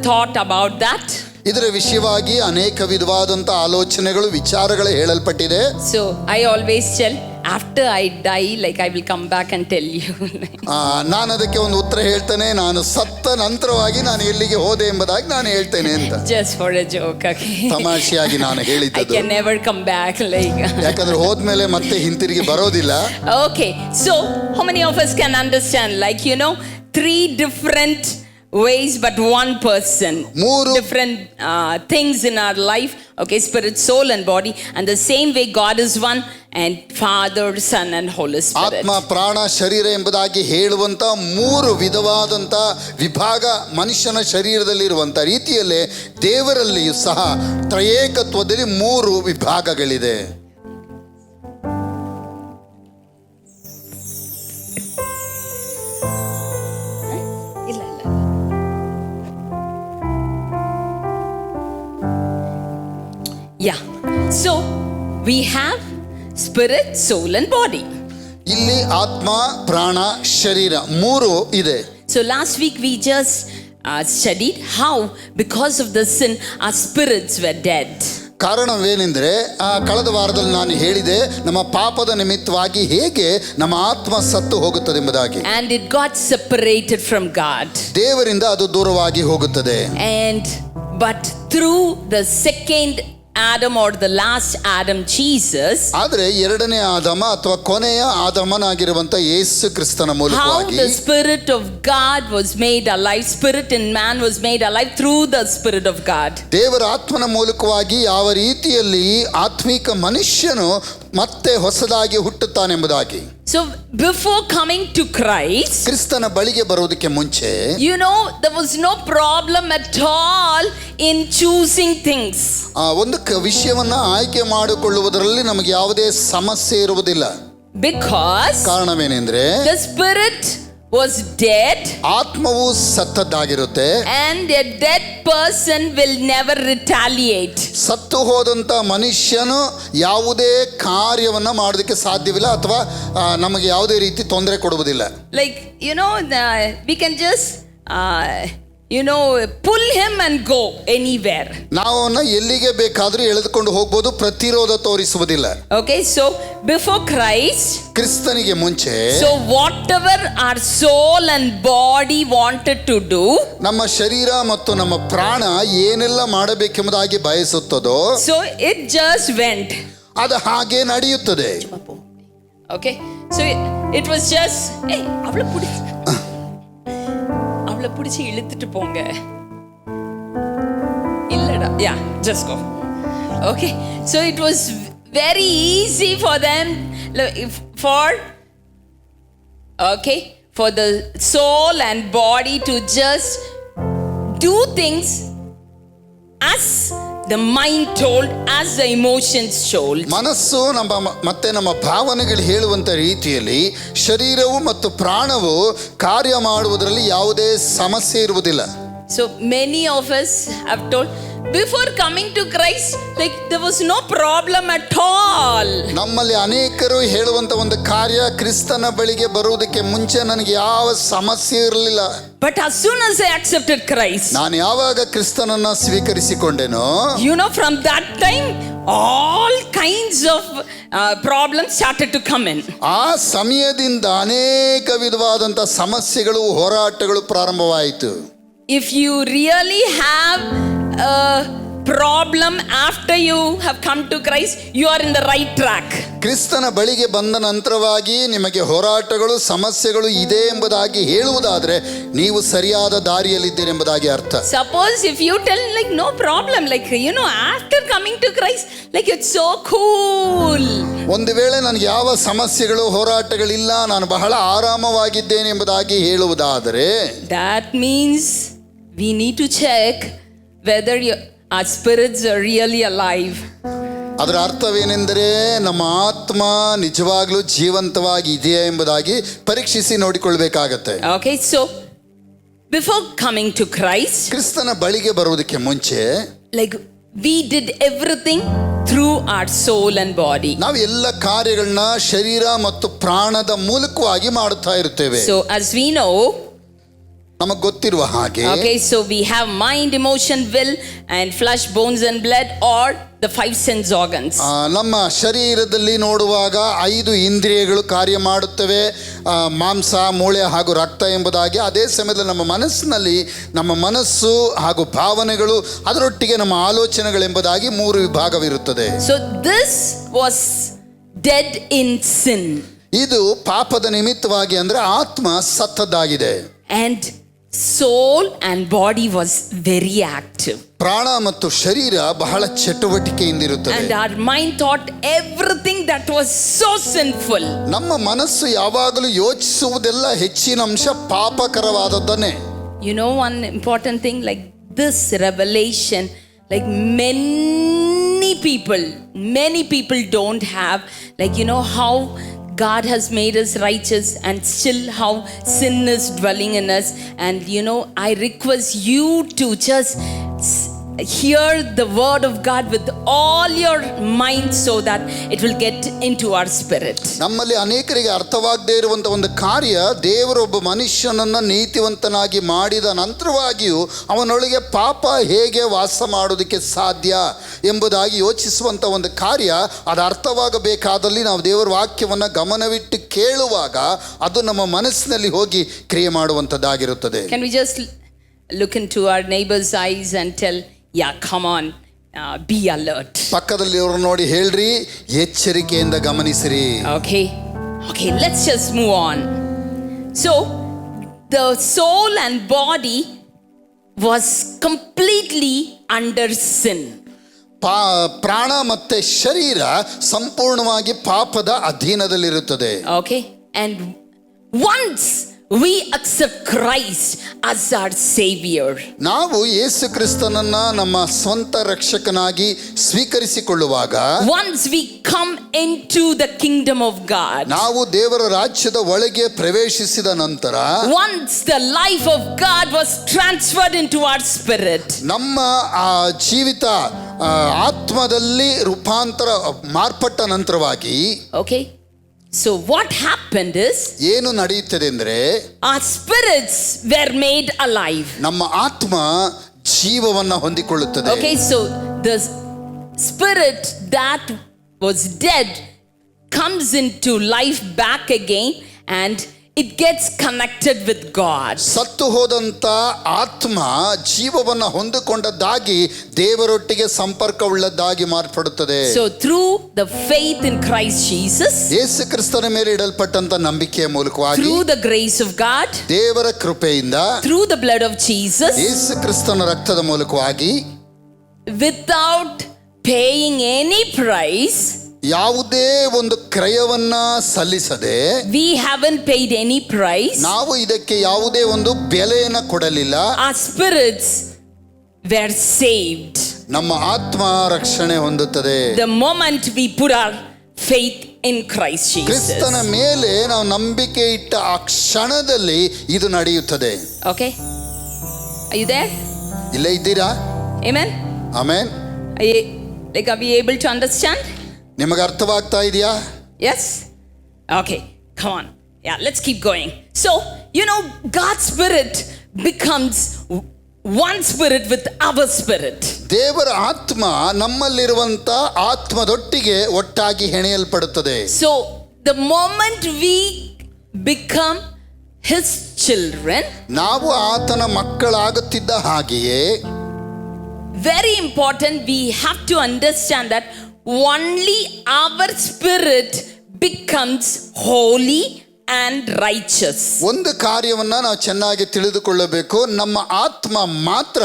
thought about that. ಇದರ ವಿಷಯವಾಗಿ ಅನೇಕ ವಿಧವಾದಂತ ಆಲೋಚನೆಗಳು, ವಿಚಾರಗಳು ಹೇಳಲ್ಪಟ್ಟಿದೆ. So I always tell, after I die, like I will come back and tell you. ನಾನು ಅದಕ್ಕೆ ಒಂದು ಉತ್ತರ ಹೇಳ್ತೇನೆ, ನಾನು ಸತ್ತ ನಂತರವಾಗಿ ನಾನು ಎಲ್ಲಿಗೆ ಹೋದೆ ಎಂಬುದಾಗಿ ನಾನು ಹೇಳ್ತೇನೆ ಅಂತ. Just for a joke, okay. ತಮಾಷೆಯಾಗಿ ನಾನು ಹೇಳಿದ್ದು. I can never come back, like. ಯಾಕಂದ್ರೆ ಹೋದ್ಮೇಲೆ ಮತ್ತೆ ಹಿಂತಿರುಗಿ ಬರೋದಿಲ್ಲ. Okay, so how many of us can understand, like 3 different ways but one person, 3 different things in our life, okay, spirit, soul and body, and the same way God is one, and Father, Son and Holy Spirit. ಆತ್ಮ, ಪ್ರಾಣ, ಶರೀರ ಎಂಬುದಾಗಿ ಹೇಳುವಂತ 3 ವಿಧವಾದಂತ ವಿಭಾಗ ಮನುಷ್ಯನ ಶರೀರದಲ್ಲಿ ಇರುವಂತ ರೀತಿಯಲ್ಲೇ ದೇವರಲ್ಲಿಯೂ ಸಹ ತ್ರಯೇಕತ್ವದಲ್ಲಿ 3 ವಿಭಾಗಗಳಿದೆ. Yeah, so we have spirit, soul and body. ಇಲ್ಲಿ ಆತ್ಮ, ಪ್ರಾಣ, ಶರೀರ 3 ಇದೆ. So last week we just studied how because of the sin our spirits were dead. ಕಾರಣವೇನೆಂದರೆ, ಕಳೆದ ವಾರದಲ್ಲಿ ನಾನು ಹೇಳಿದೆ, ನಮ್ಮ ಪಾಪದ ನಿಮಿತ್ತವಾಗಿ ಹೇಗೆ ನಮ್ಮ ಆತ್ಮ ಸತ್ತು ಹೋಗುತ್ತದೆ ಎಂಬುದಾಗಿ. And it got separated from God. ದೇವರಿಂದ ಅದು ದೂರವಾಗಿ ಹೋಗುತ್ತದೆ. But through the second Adam or the last Adam, Jesus, ಆದರೆ ಎರಡನೇ ಆದಮ ಅಥವಾ ಕೊನೆಯ ಆದಮನಾಗಿರುವಂತ ಯೇಸು ಕ್ರಿಸ್ತನ ಮೂಲಕವಾಗಿ how the spirit of God was made alive, spirit in man was made alive through the spirit of God. ದೇವರ ಆತ್ಮನ ಮೂಲಕವಾಗಿ ಯಾವ ರೀತಿಯಲ್ಲಿ ಆತ್ಮಿಕ ಮನುಷ್ಯನು ಮತ್ತೆ ಹೊಸದಾಗಿ ಹುಟ್ಟುತ್ತಾನೆಂಬುದಾಗಿ. So before coming to Christ, ಕ್ರಿಸ್ತನ ಬಳಿಗೆ ಬರುವುದಕ್ಕೆ ಮುಂಚೆ there was no problem at all in choosing things. ಒಂದು ವಿಷಯವನ್ನ ಆಯ್ಕೆ ಮಾಡಿಕೊಳ್ಳುವುದರಲ್ಲಿ ನಮಗೆ ಯಾವುದೇ ಸಮಸ್ಯೆ ಇರುವುದಿಲ್ಲ. Because ಕಾರಣವೇನೆಂದ್ರೆ, the spirit was dead, ಆತ್ಮವು ಸತ್ತದ್ದಾಗಿರುತ್ತೆ. and a dead person will never retaliate. ಸತ್ತು ಹೋದಂಥ ಮನುಷ್ಯನು ಯಾವುದೇ ಕಾರ್ಯವನ್ನ ಮಾಡೋದಕ್ಕೆ ಸಾಧ್ಯವಿಲ್ಲ ಅಥವಾ ನಮಗೆ ಯಾವುದೇ ರೀತಿ ತೊಂದರೆ ಕೊಡುವುದಿಲ್ಲ. Like, we can just, pull him and go anywhere. ನಾವು ಅವನ್ನ ಎಲ್ಲಿಗೆ ಬೇಕಾದರೂ ಎಳೆದುಕೊಂಡು ಹೋಗ್ಬೋದು, ಪ್ರತಿರೋಧ ತೋರಿಸುವುದಿಲ್ಲ. Okay, so before Christ, ಕ್ರಿಸ್ತನಿಗೆ ಮುಂಚೆ, so whatever our soul and body wanted to do, ನಮ್ಮ ಶರೀರ ಮತ್ತು ನಮ್ಮ ಪ್ರಾಣ ಏನೆಲ್ಲ ಮಾಡಬೇಕೆಂಬುದಾಗಿ ಬಯಸುತ್ತದೋ, so it just went. ಅದು ಹಾಗೆ ನಡೆಯುತ್ತದೆ. Okay, so it was just, hey, அவளை பிடிச்சி இழுத்துட்டு போங்க, இல்லடா, yeah, just go. Okay, so it was very easy for them, for the soul and body to just do things as the mind told, as the emotions told. ಮನಸ್ಸು ಮತ್ತೆ ನಮ್ಮ ಭಾವನೆಗಳು ಹೇಳುವಂತ ರೀತಿಯಲ್ಲಿ ಶರೀರವು ಮತ್ತು ಪ್ರಾಣವು ಕಾರ್ಯ ಮಾಡುವುದರಲ್ಲಿ ಯಾವುದೇ ಸಮಸ್ಯೆ ಇರುವುದಿಲ್ಲ. So many of us have told, before coming to Christ, like there was no problem at all. ನಮ್ಮಲ್ಲಿ ಅನೇಕರು ಹೇಳುವಂತ ಒಂದು ಕಾರ್ಯ, ಕ್ರಿಸ್ತನ ಬಳಿಗೆ ಬರುವುದಕ್ಕೆ ಮುಂಚೆ ನನಗೆ ಯಾವ ಸಮಸ್ಯೆ ಇರಲಿಲ್ಲ. But as soon as I accepted Christ, ನಾನು ಯಾವಾಗ ಕ್ರಿಸ್ತನನ್ನ ಸ್ವೀಕರಿಸಿಕೊಂಡೆನೋ, from that time all kinds of problems started to come in. ಆ ಸಮಯದಿಂದ ಅನೇಕ ವಿಧವಾದಂತ ಸಮಸ್ಯೆಗಳು, ಹೋರಾಟಗಳು ಪ್ರಾರಂಭವಾಯಿತು. If you really have a problem after you have come to Christ, you are in the right track. ಕ್ರಿಸ್ತನ ಬಳಿಗೆ ಬಂದ ನಂತರವಾಗಿ ನಿಮಗೆ ಹೋರಾಟಗಳು, ಸಮಸ್ಯೆಗಳು ಇದೆ ಎಂಬುದಾಗಿ ಹೇಳುವುದಾದ್ರೆ ನೀವು ಸರಿಯಾದ ದಾರಿಯಲ್ಲಿದ್ದೀರಿ ಎಂಬುದಾಗಿ ಅರ್ಥ. Suppose if you tell like no problem, like after coming to Christ, like it's so cool. ಒಂದು ವೇಳೆ ನನಗೆ ಯಾವ ಸಮಸ್ಯೆಗಳು, ಹೋರಾಟಗಳಿಲ್ಲ, ನಾನು ಬಹಳ ಆರಾಮವಾಗಿದ್ದೇನೆ ಎಂಬುದಾಗಿ ಹೇಳುವುದಾದರೆ, that means we need to check whether our spirits are really alive. ಅದರ ಅರ್ಥವೇನೆಂದರೆ ನಮ್ಮ ಆತ್ಮ ನಿಜವಾಗ್ಲೂ ಜೀವಂತವಾಗಿ ಇದೆಯಾ ಎಂಬುದಾಗಿ ಪರೀಕ್ಷಿಸಿ ನೋಡಿಕೊಳ್ಳಬೇಕಾಗತ್ತೆ. Okay, so before coming to Christ, ಕ್ರಿಸ್ತನ ಬಳಿಗೆ ಬರುವುದಕ್ಕೆ ಮುಂಚೆ, like we did everything through our soul and body. ನಾವು ಎಲ್ಲ ಕಾರ್ಯಗಳನ್ನ ಶರೀರ ಮತ್ತು ಪ್ರಾಣದ ಮೂಲಕವಾಗಿ ಮಾಡುತ್ತಾ ಇರುತ್ತೇವೆ. So as we know, ನಮಗೆ ಗೊತ್ತಿರುವ ಹಾಗೆ, okay, so we have mind, emotion, will and flesh, bones and blood, or the five sense organs. ನಮ್ಮ ಶರೀರದಲ್ಲಿ ನೋಡುವಾಗ 5 ಇಂದ್ರಿಯಗಳು ಕಾರ್ಯ ಮಾಡುತ್ತವೆ, ಮಾಂಸ, ಮೂಳೆ ಹಾಗೂ ರಕ್ತ ಎಂಬುದಾಗಿ. ಅದೇ ಸಮಯದಲ್ಲಿ ನಮ್ಮ ಮನಸ್ಸಿನಲ್ಲಿ ನಮ್ಮ ಮನಸ್ಸು ಹಾಗೂ ಭಾವನೆಗಳು, ಅದರೊಟ್ಟಿಗೆ ನಮ್ಮ ಆಲೋಚನೆಗಳು ಎಂಬುದಾಗಿ 3 ವಿಭಾಗವಿರುತ್ತದೆ. So this was dead in sin. ಇದು ಪಾಪದ ನಿಮಿತ್ತವಾಗಿ, ಅಂದ್ರೆ ಆತ್ಮ ಸತ್ತದ್ದಾಗಿದೆ. And soul and body was very active. ಪ್ರಾಣ ಮತ್ತು ಶರೀರ ಬಹಳ ಚಟುವಟಿಕೆಯಿಂದಿರುತ್ತದೆ. And our mind thought everything that was so sinful. ನಮ್ಮ ಮನಸ್ಸು ಯಾವಾಗಲೂ ಯೋಚಿಸುವುದೆಲ್ಲ ಹೆಚ್ಚಿನ ಅಂಶ ಪಾಪಕರವಾದದ್ದನ್ನೇ. One important thing, like this revelation, like many people don't have, like how God has made us righteous and still how sin is dwelling in us. And I request you to just hear the word of God with all your mind so that it will get into our spirit. ನಮ್ಮಲ್ಲಿ ಅನೇಕರಿಗೆ ಅರ್ಥವಾಗದೇ ಇರುವಂತ ಒಂದು ಕಾರ್ಯ, ದೇವರೊಬ್ಬ ಮನುಷ್ಯನನ್ನ ನೀತಿವಂತನಾಗಿ ಮಾಡಿದ ನಂತರವಾಗಿಯೂ ಅವನೊಳಗೆ ಪಾಪ ಹೇಗೆ ವಾಸ ಮಾಡೋದಕ್ಕೆ ಸಾಧ್ಯ ಎಂಬುದಾಗಿ ಯೋಚಿಸುವಂತ ಒಂದು ಕಾರ್ಯ. ಅದು ಅರ್ಥವಾಗಬೇಕಾದಲ್ಲಿ ನಾವು ದೇವರ ವಾಕ್ಯವನ್ನ ಗಮನವಿಟ್ಟು ಕೇಳುವಾಗ ಅದು ನಮ್ಮ ಮನಸ್ಸಿನಲ್ಲಿ ಹೋಗಿ ಕ್ರಿಯೆ ಮಾಡುವಂತದ್ದಾಗಿರುತ್ತದೆ. Can we just look into our neighbor's eyes and tell, yeah, come on, be alert. ಪಕ್ಕದಲ್ಲಿರೋರು ನೋಡಿ ಹೇಳ್ರಿ, ಎಚ್ಚರಿಕೆಯಿಂದ ಗಮನಿಸಿರಿ. Okay, let's just move on. So the soul and body was completely under sin. ಪ್ರಾಣ ಮತ್ತೆ ಶರೀರ ಸಂಪೂರ್ಣವಾಗಿ ಪಾಪದ ಅಧೀನದಲ್ಲಿರುತ್ತದೆ. Okay, and once we accept Christ as our Savior, ನಾವು ಯೇಸು ಕ್ರಿಸ್ತನನ್ನ ನಮ್ಮ ಸ್ವಂತ ರಕ್ಷಕನಾಗಿ ಸ್ವೀಕರಿಸಿಕೊಳ್ಳುವಾಗ, once we come into the kingdom of God, ನಾವು ದೇವರ ರಾಜ್ಯದ ಒಳಗೆ ಪ್ರವೇಶಿಸಿದ ನಂತರ, once the life of God was transferred into our spirit, ನಮ್ಮ ಆ ಜೀವಿತ ಆತ್ಮದಲ್ಲಿ ರೂಪಾಂತರ ಮಾರ್ಪಟ್ಟ ನಂತರವಾಗಿ, okay, so what happened is ಏನು ನಡೆಯುತ್ತದೆ ಅಂದ್ರೆ, our spirits were made alive. ನಮ್ಮ ಆತ್ಮ ಜೀವವನ್ನ ಹೊಂದಿಕೊಳ್ಳುತ್ತದೆ. Okay, so the spirit that was dead comes into life back again and it gets connected with God. ಸತ್ತು ಹೋದಂತ ಆತ್ಮ ಜೀವವನ್ನ ಹೊಂದಿಕೊಂಡದ್ದಾಗಿ ದೇವರೊಟ್ಟಿಗೆ ಸಂಪರ್ಕವುಳ್ಳದ್ದಾಗಿ ಮಾರ್ಪಡುತ್ತದೆ. So through the faith in Christ Jesus, ಯೇಸು ಕ್ರಿಸ್ತನ ಮೇಲೆ ಇಡಲ್ಪಟ್ಟಂತ ನಂಬಿಕೆಯ ಮೂಲಕವಾಗಿ, through the grace of God, ದೇವರ ಕೃಪೆಯಿಂದ, through the blood of Jesus, ಯೇಸು ಕ್ರಿಸ್ತನ ರಕ್ತದ ಮೂಲಕವಾಗಿ, without paying any price, ಯಾವುದೇ ಒಂದು ಕ್ರಯವನ್ನ ಸಲ್ಲಿಸದೆ, we haven't paid any price, ನಾವು ಇದಕ್ಕೆ ಯಾವುದೇ ಒಂದು ಬೆಲೆಯನ್ನ ಕೊಡಲಿಲ್ಲ, our spirits were saved ನಮ್ಮ ಆತ್ಮ ರಕ್ಷಣೆ ಹೊಂದುತ್ತದೆ. the moment we put our faith in Christ Jesus. ಕ್ರಿಸ್ತನ ಮೇಲೆ ನಾವು ನಂಬಿಕೆ ಇಟ್ಟ ಆ ಕ್ಷಣದಲ್ಲಿ ಇದು ನಡೆಯುತ್ತದೆ. Okay, are you there? ಇಲ್ಲೇ ಇದ್ದೀರಾ? Amen. Amen. Are we able to understand? ನಿಮಗೆ ಅರ್ಥವಾಗ್ತಾ ಇದೆಯಾ? Yes? Okay, come on. Yeah, let's keep going. So, God's spirit becomes one spirit with our spirit. ದೇವರ ಆತ್ಮ ನಮ್ಮಲ್ಲಿರುವಂತ ಆತ್ಮದೊಟ್ಟಿಗೆ ಒಟ್ಟಾಗಿ ಹೆಣೆಯಲ್ಪಡುತ್ತದೆ. So, the moment we become his children, ನಾವು ಆತನ ಮಕ್ಕಳಾಗುತ್ತಿದ್ದ ಹಾಗೆಯೇ, very important, we have to understand that only our spirit becomes holy and righteous. ಒಂದು ಕಾರ್ಯವನ್ನ ನಾವು ಚೆನ್ನಾಗಿ ತಿಳಿದುಕೊಳ್ಳಬೇಕು. ನಮ್ಮ ಆತ್ಮ ಮಾತ್ರ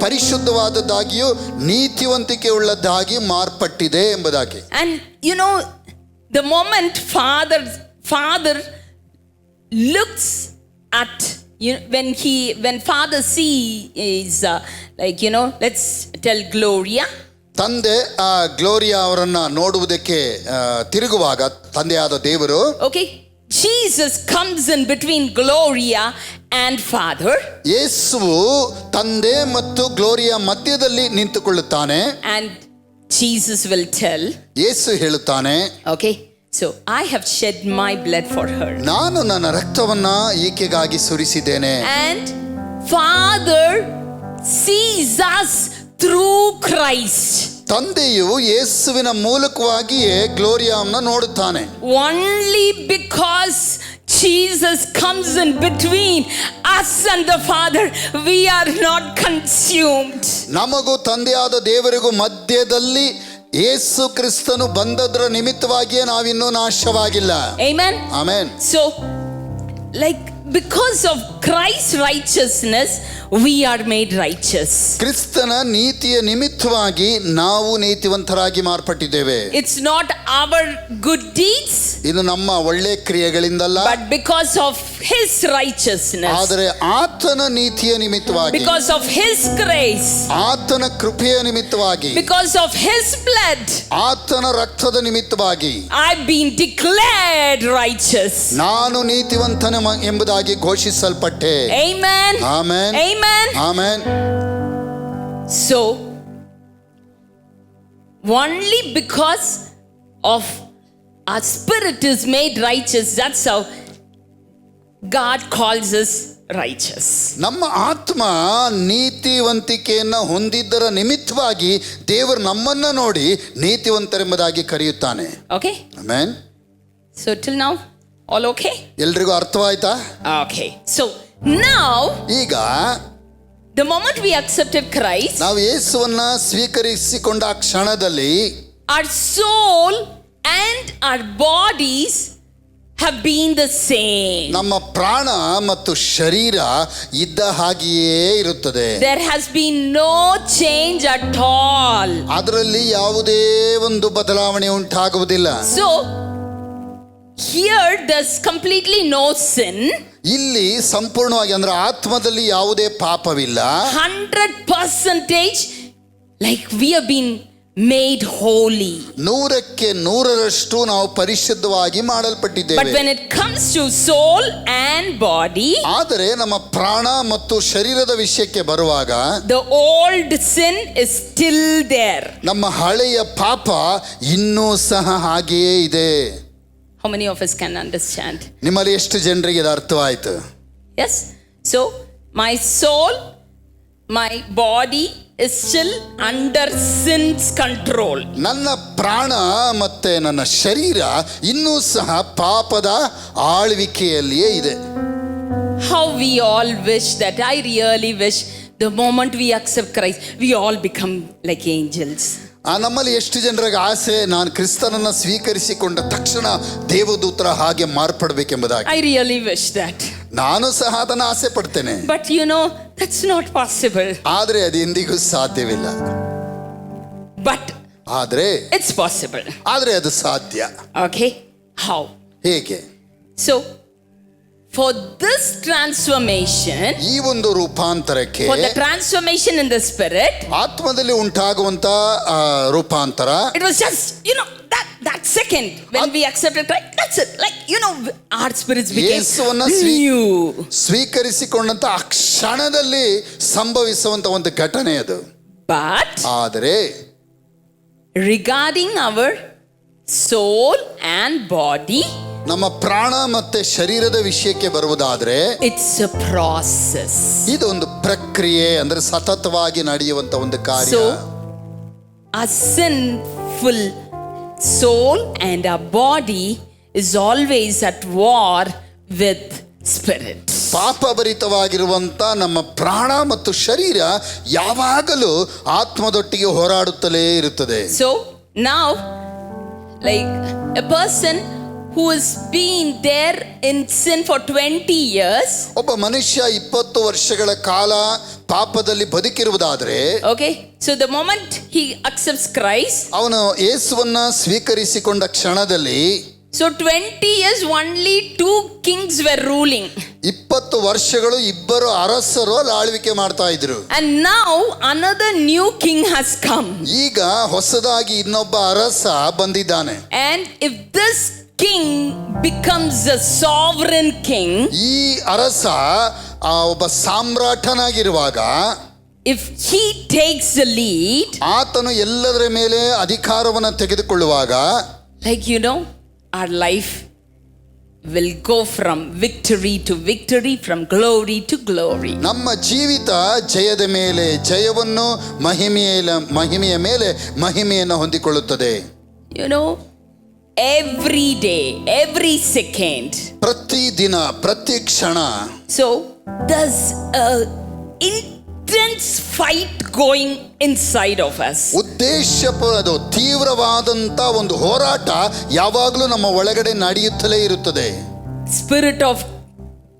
ಪರಿಶುದ್ಧವಾದದ್ದಾಗಿಯೂ ನೀತಿವಂತಿಕೆ ಉಳ್ಳದ್ದಾಗಿ ಮಾರ್ಪಟ್ಟಿದೆ ಎಂಬುದಾಗಿ. And the moment father looks at, when father sees let's tell Gloria, ತಂದೆ ಗ್ಲೋರಿಯಾ ಅವರನ್ನ ನೋಡುವುದಕ್ಕೆ ತಿರುಗುವಾಗ, ತಂದೆಯಾದ ದೇವರು, okay, Jesus comes in between Gloria and father, ಯೇಸುವು ತಂದೆ ಮತ್ತು ಗ್ಲೋರಿಯಾ ಮಧ್ಯದಲ್ಲಿ ನಿಂತುಕೊಳ್ಳುತ್ತಾನೆ. and Jesus will tell, ಯೇಸು ಹೇಳುತ್ತಾನೆ, okay, so I have shed my blood for her, ನಾನು ನನ್ನ ರಕ್ತವನ್ನ ಈಕೆಗಾಗಿ ಸುರಿಸಿದ್ದೇನೆ. and father sees us through Christ. ತಂದೆಯು ಯೇಸುವಿನ ಮೂಲಕವಾಗಿಯೇ ಗ್ಲೋರಿಯಾವನ್ನ ನೋಡುತ್ತಾನೆ. Only because Jesus comes in between us and the Father, we are not consumed. ನಮಗೂ ತಂದೆಯಾದ ದೇವರಿಗೂ ಮಧ್ಯದಲ್ಲಿ ಯೇಸು ಕ್ರಿಸ್ತನು ಬಂದದ್ರ ನಿಮಿತ್ತವಾಗಿಯೇ ನಾವಿನ್ನೂ ನಾಶವಾಗಿಲ್ಲ. Amen. Amen. So, because of Christ's righteousness, we are made righteous. ಕ್ರಿಸ್ತನ ನೀತಿಯ ನಿಮಿತ್ತವಾಗಿ ನಾವು ನೀತಿವಂತರಾಗಿ ಮಾರ್ಪಟ್ಟಿದ್ದೇವೆ. It's not our good deeds, ಇದು ನಮ್ಮ ಒಳ್ಳೆ ಕ್ರಿಯೆಗಳಿಂದಲ್ಲ, but because of his righteousness, ಆದರೆ ಆತನ ನೀತಿಯ ನಿಮಿತ್ತವಾಗಿ, because of his grace, ಆತನ ಕೃಪೆಯ ನಿಮಿತ್ತವಾಗಿ, because of his blood, ಆತನ ರಕ್ತದ ನಿಮಿತ್ತವಾಗಿ I've been declared righteous. ನಾನು ನೀತಿವಂತನ ಎಂಬುದಾಗಿ ಘೋಷಿಸಲ್ಪಟ್ಟೆ. Amen. Amen. Amen. Amen. So, only because of our spirit is made righteous, that's how God calls us righteous. ನಮ್ಮ ಆತ್ಮ ನೀತಿವಂತಿಕೆಯನ್ನ ಹೊಂದಿದ್ದರ ನಿಮಿತ್ತವಾಗಿ ದೇವರು ನಮ್ಮನ್ನ ನೋಡಿ ನೀತಿವಂತರೆಂಬುದಾಗಿ ಕರೆಯುತ್ತಾನೆ. Okay? Amen. So till now, all okay? ಎಲ್ರಿಗೂ ಅರ್ಥವಾಯ್ತಾ? Okay. So now, ಈಗ the moment we accepted Christ, ನಾವು ಯೇಸುವನ್ನ ಸ್ವೀಕರಿಸಿಕೊಂಡ ಆ ಕ್ಷಣದಲ್ಲಿ our soul and our bodies have been the same. ನಮ್ಮ ಪ್ರಾಣ ಮತ್ತು ಶರೀರ ಇದ್ದ ಹಾಗೆಯೇ ಇರುತ್ತದೆ. There has been no change at all. ಅದರಲ್ಲಿ ಯಾವುದೇ ಒಂದು ಬದಲಾವಣೆ ಉಂಟಾಗುವುದಿಲ್ಲ. So here there's completely no sin. ಇಲ್ಲಿ ಸಂಪೂರ್ಣವಾಗಿ ಅಂದ್ರೆ ಆತ್ಮದಲ್ಲಿ ಯಾವುದೇ ಪಾಪವಿಲ್ಲ. 100% like we have been made holy. 100ಕ್ಕೆ 100ರಷ್ಟು ನಾವು ಪರಿಶುದ್ಧವಾಗಿ ಮಾಡಲ್ಪಟ್ಟಿದ್ದೇವೆ. But when it comes to soul and body, ಆದರೆ ನಮ್ಮ ಪ್ರಾಣ ಮತ್ತು ಶರೀರದ ವಿಷಯಕ್ಕೆ ಬರುವಾಗ the old sin is still there. ನಮ್ಮ ಹಳೆಯ ಪಾಪ ಇನ್ನೂ ಸಹ ಹಾಗೆಯೇ ಇದೆ. How many of us can understand? ನಿಮ್ಮಲ್ಲಿ ಎಷ್ಟು ಜನರಿಗೆ ಇದು ಅರ್ಥವಾಯಿತು? Yes. So my soul, my body is still under sin's control. ನನ್ನ ಪ್ರಾಣ ಮತ್ತೆ ನನ್ನ ಶರೀರ ಇನ್ನೂ ಸಹ ಪಾಪದ ಆಳ್ವಿಕೆಯಲ್ಲಿಯೇ ಇದೆ. How we all wish that, I really wish the moment we accept Christ, we all become like angels. ನಮ್ಮಲ್ಲಿ ಎಷ್ಟು ಜನರಿಗೆ ಆಸೆ, ನಾನು ಕ್ರಿಸ್ತನನ್ನ ಸ್ವೀಕರಿಸಿಕೊಂಡ ತಕ್ಷಣ ದೇವದೂತರ ಹಾಗೆ ಮಾರ್ಪಡಬೇಕೆಂಬುದಾಗಿ. I really wish that. ನಾನು ಸಹ ಅದನ್ನು ಆಸೆ ಪಡ್ತೇನೆ. But you know, that's not possible. ಆದರೆ ಅದು ಎಂದಿಗೂ ಸಾಧ್ಯವಿಲ್ಲ. But ಆದರೆ it's possible. ಆದರೆ ಅದು ಸಾಧ್ಯ. Okay? How? ಹೇಗೆ? So, for this transformation, ಈ ಒಂದು ರೂಪಾಂತರಕ್ಕೆ, for the transformation in the spirit, ಆತ್ಮದಲ್ಲಿ ಉಂಟಾಗುವಂತ ರೂಪಾಂತರ, it was just, you know, that second when we accepted Christ, that's it. Like, you know, our spirits became ಯೇಸುವನ್ನ new. ಸ್ವೀಕರಿಸಿಕೊಂಡಂತ ಆ ಕ್ಷಣದಲ್ಲಿ ಸಂಭವಿಸುವಂತ ಒಂದು ಘಟನೆ ಅದು. But ಆದರೆ regarding our soul and body, ನಮ್ಮ ಪ್ರಾಣ ಮತ್ತೆ ಶರೀರದ ವಿಷಯಕ್ಕೆ ಬರುವುದಾದ್ರೆ it's a process. ಇದು ಒಂದು ಪ್ರಕ್ರಿಯೆ, ಅಂದ್ರೆ ಸತತವಾಗಿ ನಡೆಯುವಂತ ಒಂದು ಕಾರ್ಯ. So our sinful soul and our body is always at war with spirit. ಪಾಪಭರಿತವಾಗಿರುವಂತ ನಮ್ಮ ಪ್ರಾಣ ಮತ್ತು ಶರೀರ ಯಾವಾಗಲೂ ಆತ್ಮದೊಟ್ಟಿಗೆ ಹೋರಾಡುತ್ತಲೇ ಇರುತ್ತದೆ. So now, like a person who has been there in sin for 20 years, ಒಬ್ಬ ಮನುಷ್ಯ 20 ವರ್ಷಗಳ ಕಾಲ ಪಾಪದಲ್ಲಿ ಬದುಕಿರುವುದಾದ್ರೆ, okay, so the moment he accepts Christ, ಅವನು ಯೇಸುವನ್ನ ಸ್ವೀಕರಿಸಿಕೊಂಡ ಕ್ಷಣದಲ್ಲಿ, so 20 years only 2 kings were ruling. 20 ವರ್ಷಗಳು ಇಬ್ಬರು ಅರಸರು ಆಳ್ವಿಕೆ ಮಾಡ್ತಾ ಇದ್ರು. And now another new king has come. ಈಗ ಹೊಸದಾಗಿ ಇನ್ನೊಬ್ಬ ಅರಸ ಬಂದಿದ್ದಾನೆ. And if this king becomes a sovereign king, ಈ ಅರಸ ಒಬ್ಬ ಸಾಮ್ರಾಟನಾಗಿರುವಾಗ, if he takes the lead, ಆತನು ಎಲ್ಲದರ ಮೇಲೆ ಅಧಿಕಾರವನ್ನು ತೆಗೆದುಕೊಳ್ಳುವಾಗ, like you know, our life will go from victory to victory, from glory to glory. ನಮ್ಮ ಜೀವಿತ ಜಯದ ಮೇಲೆ ಜಯವನ್ನು, ಮಹಿಮೆಯ ಮೇಲೆ ಮಹಿಮೆಯನ್ನು ಹೊಂದಿಕೊಳ್ಳುತ್ತದೆ. You know, every day, every second, ಪ್ರತಿ ದಿನ, ಪ್ರತಿ ಕ್ಷಣ. so there's a intense fight going inside of us. ಉದ್ದೇಶಪೂರ್ಣ ತೀವ್ರವಾದಂತ ಒಂದು ಹೋರಾಟ ಯಾವಾಗಲೂ ನಮ್ಮ ಒಳಗಡೆ ನಡೆಯುತ್ತಲೇ ಇರುತ್ತದೆ. Spirit of,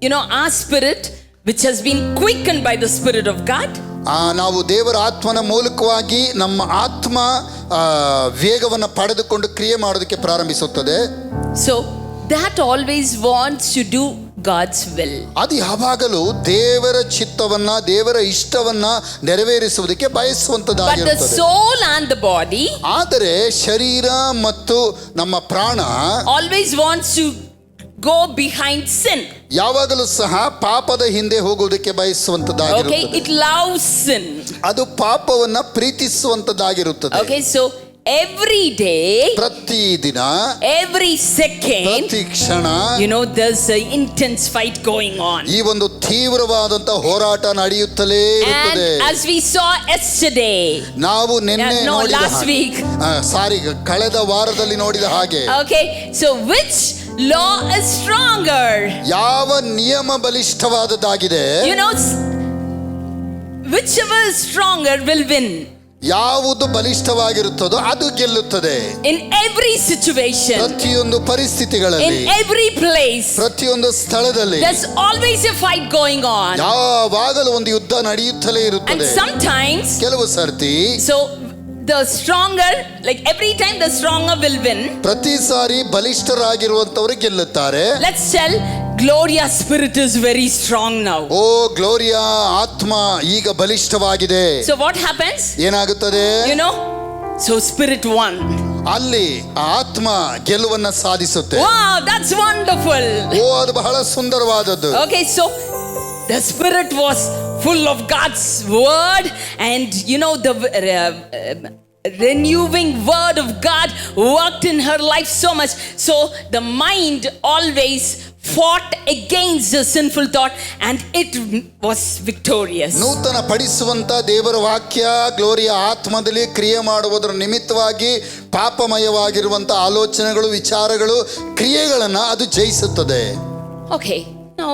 you know, our spirit which has been quickened by the Spirit of God, ನಾವು ದೇವರ ಆತ್ಮನ ಮೂಲಕವಾಗಿ ನಮ್ಮ ಆತ್ಮ ವೇಗವನ್ನು ಪಡೆದುಕೊಂಡು ಕ್ರಿಯೆ ಮಾಡೋದಕ್ಕೆ ಪ್ರಾರಂಭಿಸುತ್ತದೆ. so that always wants to do God's will. ಅದು ಯಾವಾಗಲೂ ದೇವರ ಚಿತ್ತವನ್ನ, ದೇವರ ಇಷ್ಟವನ್ನ ನೆರವೇರಿಸುವುದಕ್ಕೆ But the ಬಯಸುವಂತದ್ದಾಗಿರುತ್ತದೆ. soul and the body ಆದರೆ ಶರೀರ ಮತ್ತು ನಮ್ಮ ಪ್ರಾಣ always wants to go behind sin. ಯಾವಾಗಲೂ ಸಹ ಪಾಪದ ಹಿಂದೆ ಹೋಗುವುದಕ್ಕೆ Okay, ಬಯಸುವಂತದ್ದಾಗಿರುತ್ತದೆ. it loves sin. ಅದು ಪಾಪವನ್ನ ಪ್ರೀತಿಸುವಂತದ್ದಾಗಿರುತ್ತದೆ. Okay, so every day, ಪ್ರತಿ ದಿನ, every second, ಪ್ರತಿ ಕ್ಷಣ, you know, there's an intense fight going on. ಈ ಒಂದು ತೀವ್ರವಾದಂತ ಹೋರಾಟ ನಡೆಯುತ್ತಲೇ ಇರುತ್ತದೆ. And as we saw yesterday, ನಾವು ನಿನ್ನೆ no, ನೋಡಿದ last week. ಕಳೆದ ವಾರದಲ್ಲಿ ನೋಡಿದ ಹಾಗೆ, Okay, so which law is stronger? ಯಾವ ನಿಯಮ ಬಲಿಷ್ಠವಾದದ್ದಾಗಿದೆ? You know, whichever is stronger will win. ಯಾವುದು ಬಲಿಷ್ಠವಾಗಿರುತ್ತದೋ ಅದು ಗೆಲ್ಲುತ್ತದೆ. In every situation, ಪ್ರತಿಯೊಂದು ಪರಿಸ್ಥಿತಿಗಳಲ್ಲಿ, in every place, ಪ್ರತಿಯೊಂದು ಸ್ಥಳದಲ್ಲಿ there's always a fight going on. ಯಾವಾಗಲೂ ಒಂದು ಯುದ್ಧ ನಡೆಯುತ್ತಲೇ And ಇರುತ್ತದೆ. sometimes, ಕೆಲವು ಸರ್ತಿ so the stronger, like every time the stronger will win. ಪ್ರತಿ ಸಾರಿ ಬಲಿಷ್ಠರಾಗಿರುವಂತವರು ಗೆಲ್ಲುತ್ತಾರೆ. Let's tell Gloria's spirit is very strong now. ಓ ಗ್ಲೋರಿಯಾ ಆತ್ಮ ಈಗ ಬಲಿಷ್ಠವಾಗಿದೆ. So what happens? ಏನಾಗುತ್ತದೆ? You know? So spirit won. ಅಲ್ಲಿ ಆತ್ಮ ಗೆಲುವನ್ನ ಸಾಧಿಸುತ್ತೆ. Wow, that's wonderful. ಓ ಅದು ಬಹಳ ಸುಂದರವಾದದ್ದು. Okay, so the spirit was full of God's word, and you know the renewing word of God worked in her life so much. So the mind always fought against the sinful thought, and it was victorious. ನೂತನ ಪಡಿಸುವಂತ ದೇವರ ವಾಕ್ಯ ಗ್ಲೋರಿಯ ಆತ್ಮದಲ್ಲಿ ಕ್ರಿಯೆ ಮಾಡುವುದರ ನಿಮಿತ್ತವಾಗಿ ಪಾಪಮಯವಾಗಿರುವಂತ ಆಲೋಚನೆಗಳು, ವಿಚಾರಗಳು, ಕ್ರಿಯೆಗಳನ್ನ ಅದು ಜಯಿಸುತ್ತದೆ. Okay, now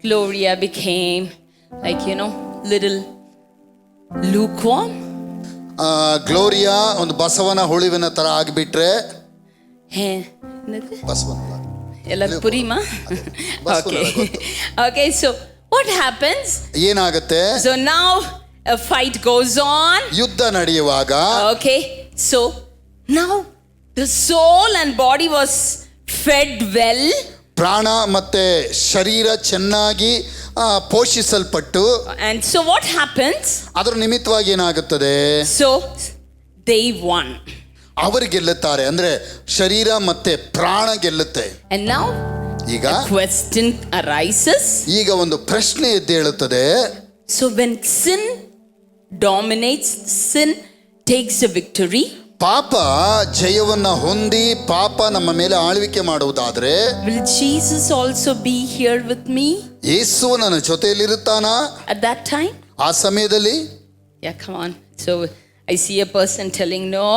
Gloria became like, you know, little lukewarm. Gloria ಒಂದು ಬಸವನ ಹುಳುವಿನ ತರ ಆಗಿಬಿಟ್ರೆ, ಬಸವನ ಎಲ್ಲ ಪುರಿಮಾ. Okay, so what happens? ಏನಾಗುತ್ತೆ? So now a fight goes on. ಯುದ್ಧ ನಡೆಯುವಾಗ, okay, so now the soul and body was fed well. ಪ್ರಾಣ ಮತ್ತೆ ಶರೀರ ಚೆನ್ನಾಗಿ ಪೋಷಿಸಲ್ಪಟ್ಟು, and so what happens? ಅದರ ನಿಮಿತ್ತವಾಗಿ ಏನಾಗುತ್ತದೆ? So they won. ಅವರು ಗೆಲ್ಲುತ್ತಾರೆ, ಅಂದ್ರೆ ಶರೀರ ಮತ್ತೆ ಪ್ರಾಣ ಗೆಲ್ಲುತ್ತೆ. And now ಈಗ a question arises. ಈಗ ಒಂದು ಪ್ರಶ್ನೆ ಎದ್ದೇಳುತ್ತದೆ. So when sin dominates, sin takes a victory. ಪಾಪ ಜಯವನ್ನ ಹೊಂದಿ ಪಾಪ ನಮ್ಮ ಮೇಲೆ ಆಳ್ವಿಕೆ ಮಾಡುವುದಾದ್ರೆ, will Jesus also be here with me? ಯೇಸು ನನ್ನ ಜೊತೆಯಲ್ಲಿರುತ್ತಾನಾ at that time? ಆ ಸಮಯದಲ್ಲಿ? Yeah, come on. So I see a person telling no.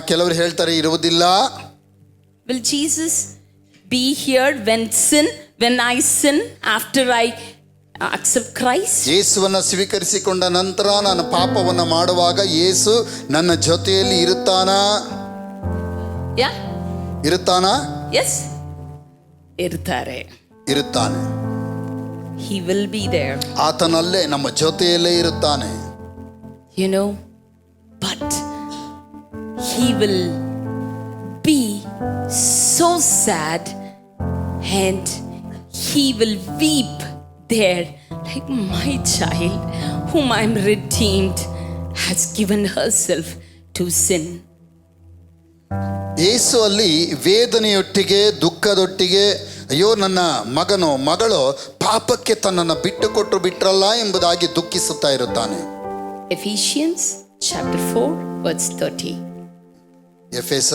ಕೆಲವರು ಹೇಳ್ತಾರೆ ಇರುವುದಿಲ್ಲ. Will Jesus be here when I sin after I accept Christ? ಯೇಸುವನ್ನ ಸ್ವೀಕರಿಸಿಕೊಂಡ ನಂತರ ನಾನು ಪಾಪವನ್ನ ಮಾಡುವಾಗ ಯೇಸು ನನ್ನ ಜೊತೆಯಲ್ಲಿ ಇರುತ್ತಾನಾ? Yeah? ಇರುತ್ತಾನಾ? Yes. ಇರ್ತಾರೆ. ಇರುತ್ತಾನೆ. He will be there. ಆತನಲ್ಲೇ ನಮ್ಮ ಜೊತೆಯಲ್ಲೇ ಇರುತ್ತಾನೆ. You know, but he will be so sad and he will weep there like, my child whom I am redeemed has given herself to sin. ಯೇಸು ಅಲ್ಲಿ ವೇದನೆಯೊಟ್ಟಿಗೆ ದುಃಖದೊಟ್ಟಿಗೆ, ಅಯ್ಯೋ ನನ್ನ ಮಗನೋ ಮಗಳೋ ಪಾಪಕ್ಕೆ ತನ್ನನ್ನು ಬಿಟ್ಟು ಕೊಟ್ಟು ಬಿಟ್ರಲ್ಲ ಎಂಬುದಾಗಿ ದುಃಖಿಸುತ್ತಾ ಇರುತ್ತಾನೆ. Ephesians chapter 4 verse 30. ಎಫೆಸ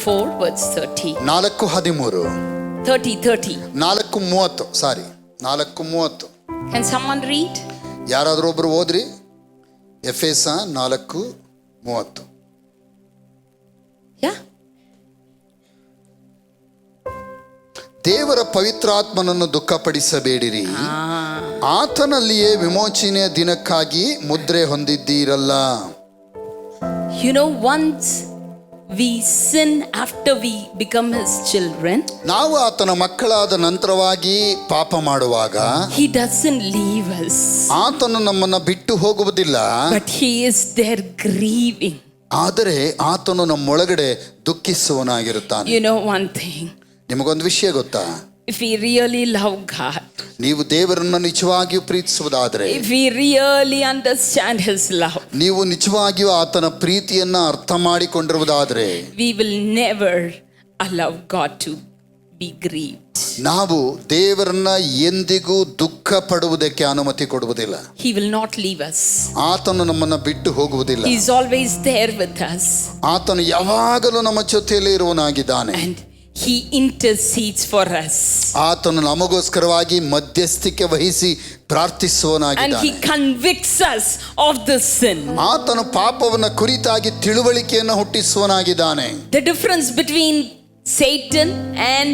4 verse 30. 4:13. 30. 4:30. Sorry, 4:30. Can someone read? ಯಾರಾದರೂ ಒಬ್ರು ಓದ್ರಿ. ಎಫೆಸ 4:30. Yeah. ದೇವರ ಪವಿತ್ರಾತ್ಮನನ್ನು ದುಃಖಪಡಿಸಬೇಡಿರಿ, ಆತನಲ್ಲಿಯೇ ವಿಮೋಚನೆಯ ದಿನಕ್ಕಾಗಿ ಮುದ್ರೆ ಹೊಂದಿದ್ದೀರಲ್ಲ. You know, once we sin after we become his children, ನಾವು ಆತನ ಮಕ್ಕಳಾದ ನಂತರವಾಗಿ ಪಾಪ ಮಾಡುವಾಗ he doesn't leave us, ಆತನು ನಮ್ಮನ್ನ ಬಿಟ್ಟು ಹೋಗುವುದಿಲ್ಲ, but he is there grieving. ಆದರೆ ಆತನು ನಮ್ಮೊಳಗಡೆ ದುಃಖಿಸುವನಾಗಿರುತ್ತಾನೆ. You know one thing, ನಿಮಗೊಂದು ವಿಷಯ ಗೊತ್ತಾ? if we really love God, ನೀವು ದೇವರನ್ನು ನಿಜವಾಗಿಯೂ ಪ್ರೀತಿಸುವುದಾದ್ರೆ, if we really understand his love, ನೀವು ನಿಜವಾಗಿಯೂ ಆತನ ಪ್ರೀತಿಯನ್ನ ಅರ್ಥ ಮಾಡಿಕೊಂಡಿರುವುದಾದ್ರೆ, we will never allow God to be grieved. ನಾವು ದೇವರನ್ನ ಎಂದಿಗೂ ದುಃಖ ಪಡುವುದಕ್ಕೆ ಅನುಮತಿ ಕೊಡುವುದಿಲ್ಲ. He will not leave us. ಆತನು ನಮ್ಮನ್ನ ಬಿಟ್ಟು ಹೋಗುವುದಿಲ್ಲ. He is always there with us. ಆತನು ಯಾವಾಗಲೂ ನಮ್ಮ ಜೊತೆಯಲ್ಲಿ ಇರುವನಾಗಿದ್ದಾನೆ. And he intercedes for us. ಆತನು ನಮಗೋಸ್ಕರವಾಗಿ ಮಧ್ಯಸ್ಥಿಕೆ ವಹಿಸಿ ಪ್ರಾರ್ಥಿಸುವನಾಗಿದ್ದಾನೆ. And he convicts us of the sin. ಆತನು ಪಾಪವನ್ನ ಕುರಿತಾಗಿ ತಿಳುವಳಿಕೆಯನ್ನು ಹುಟ್ಟಿಸುವನಾಗಿದ್ದಾನೆ. The difference between Satan and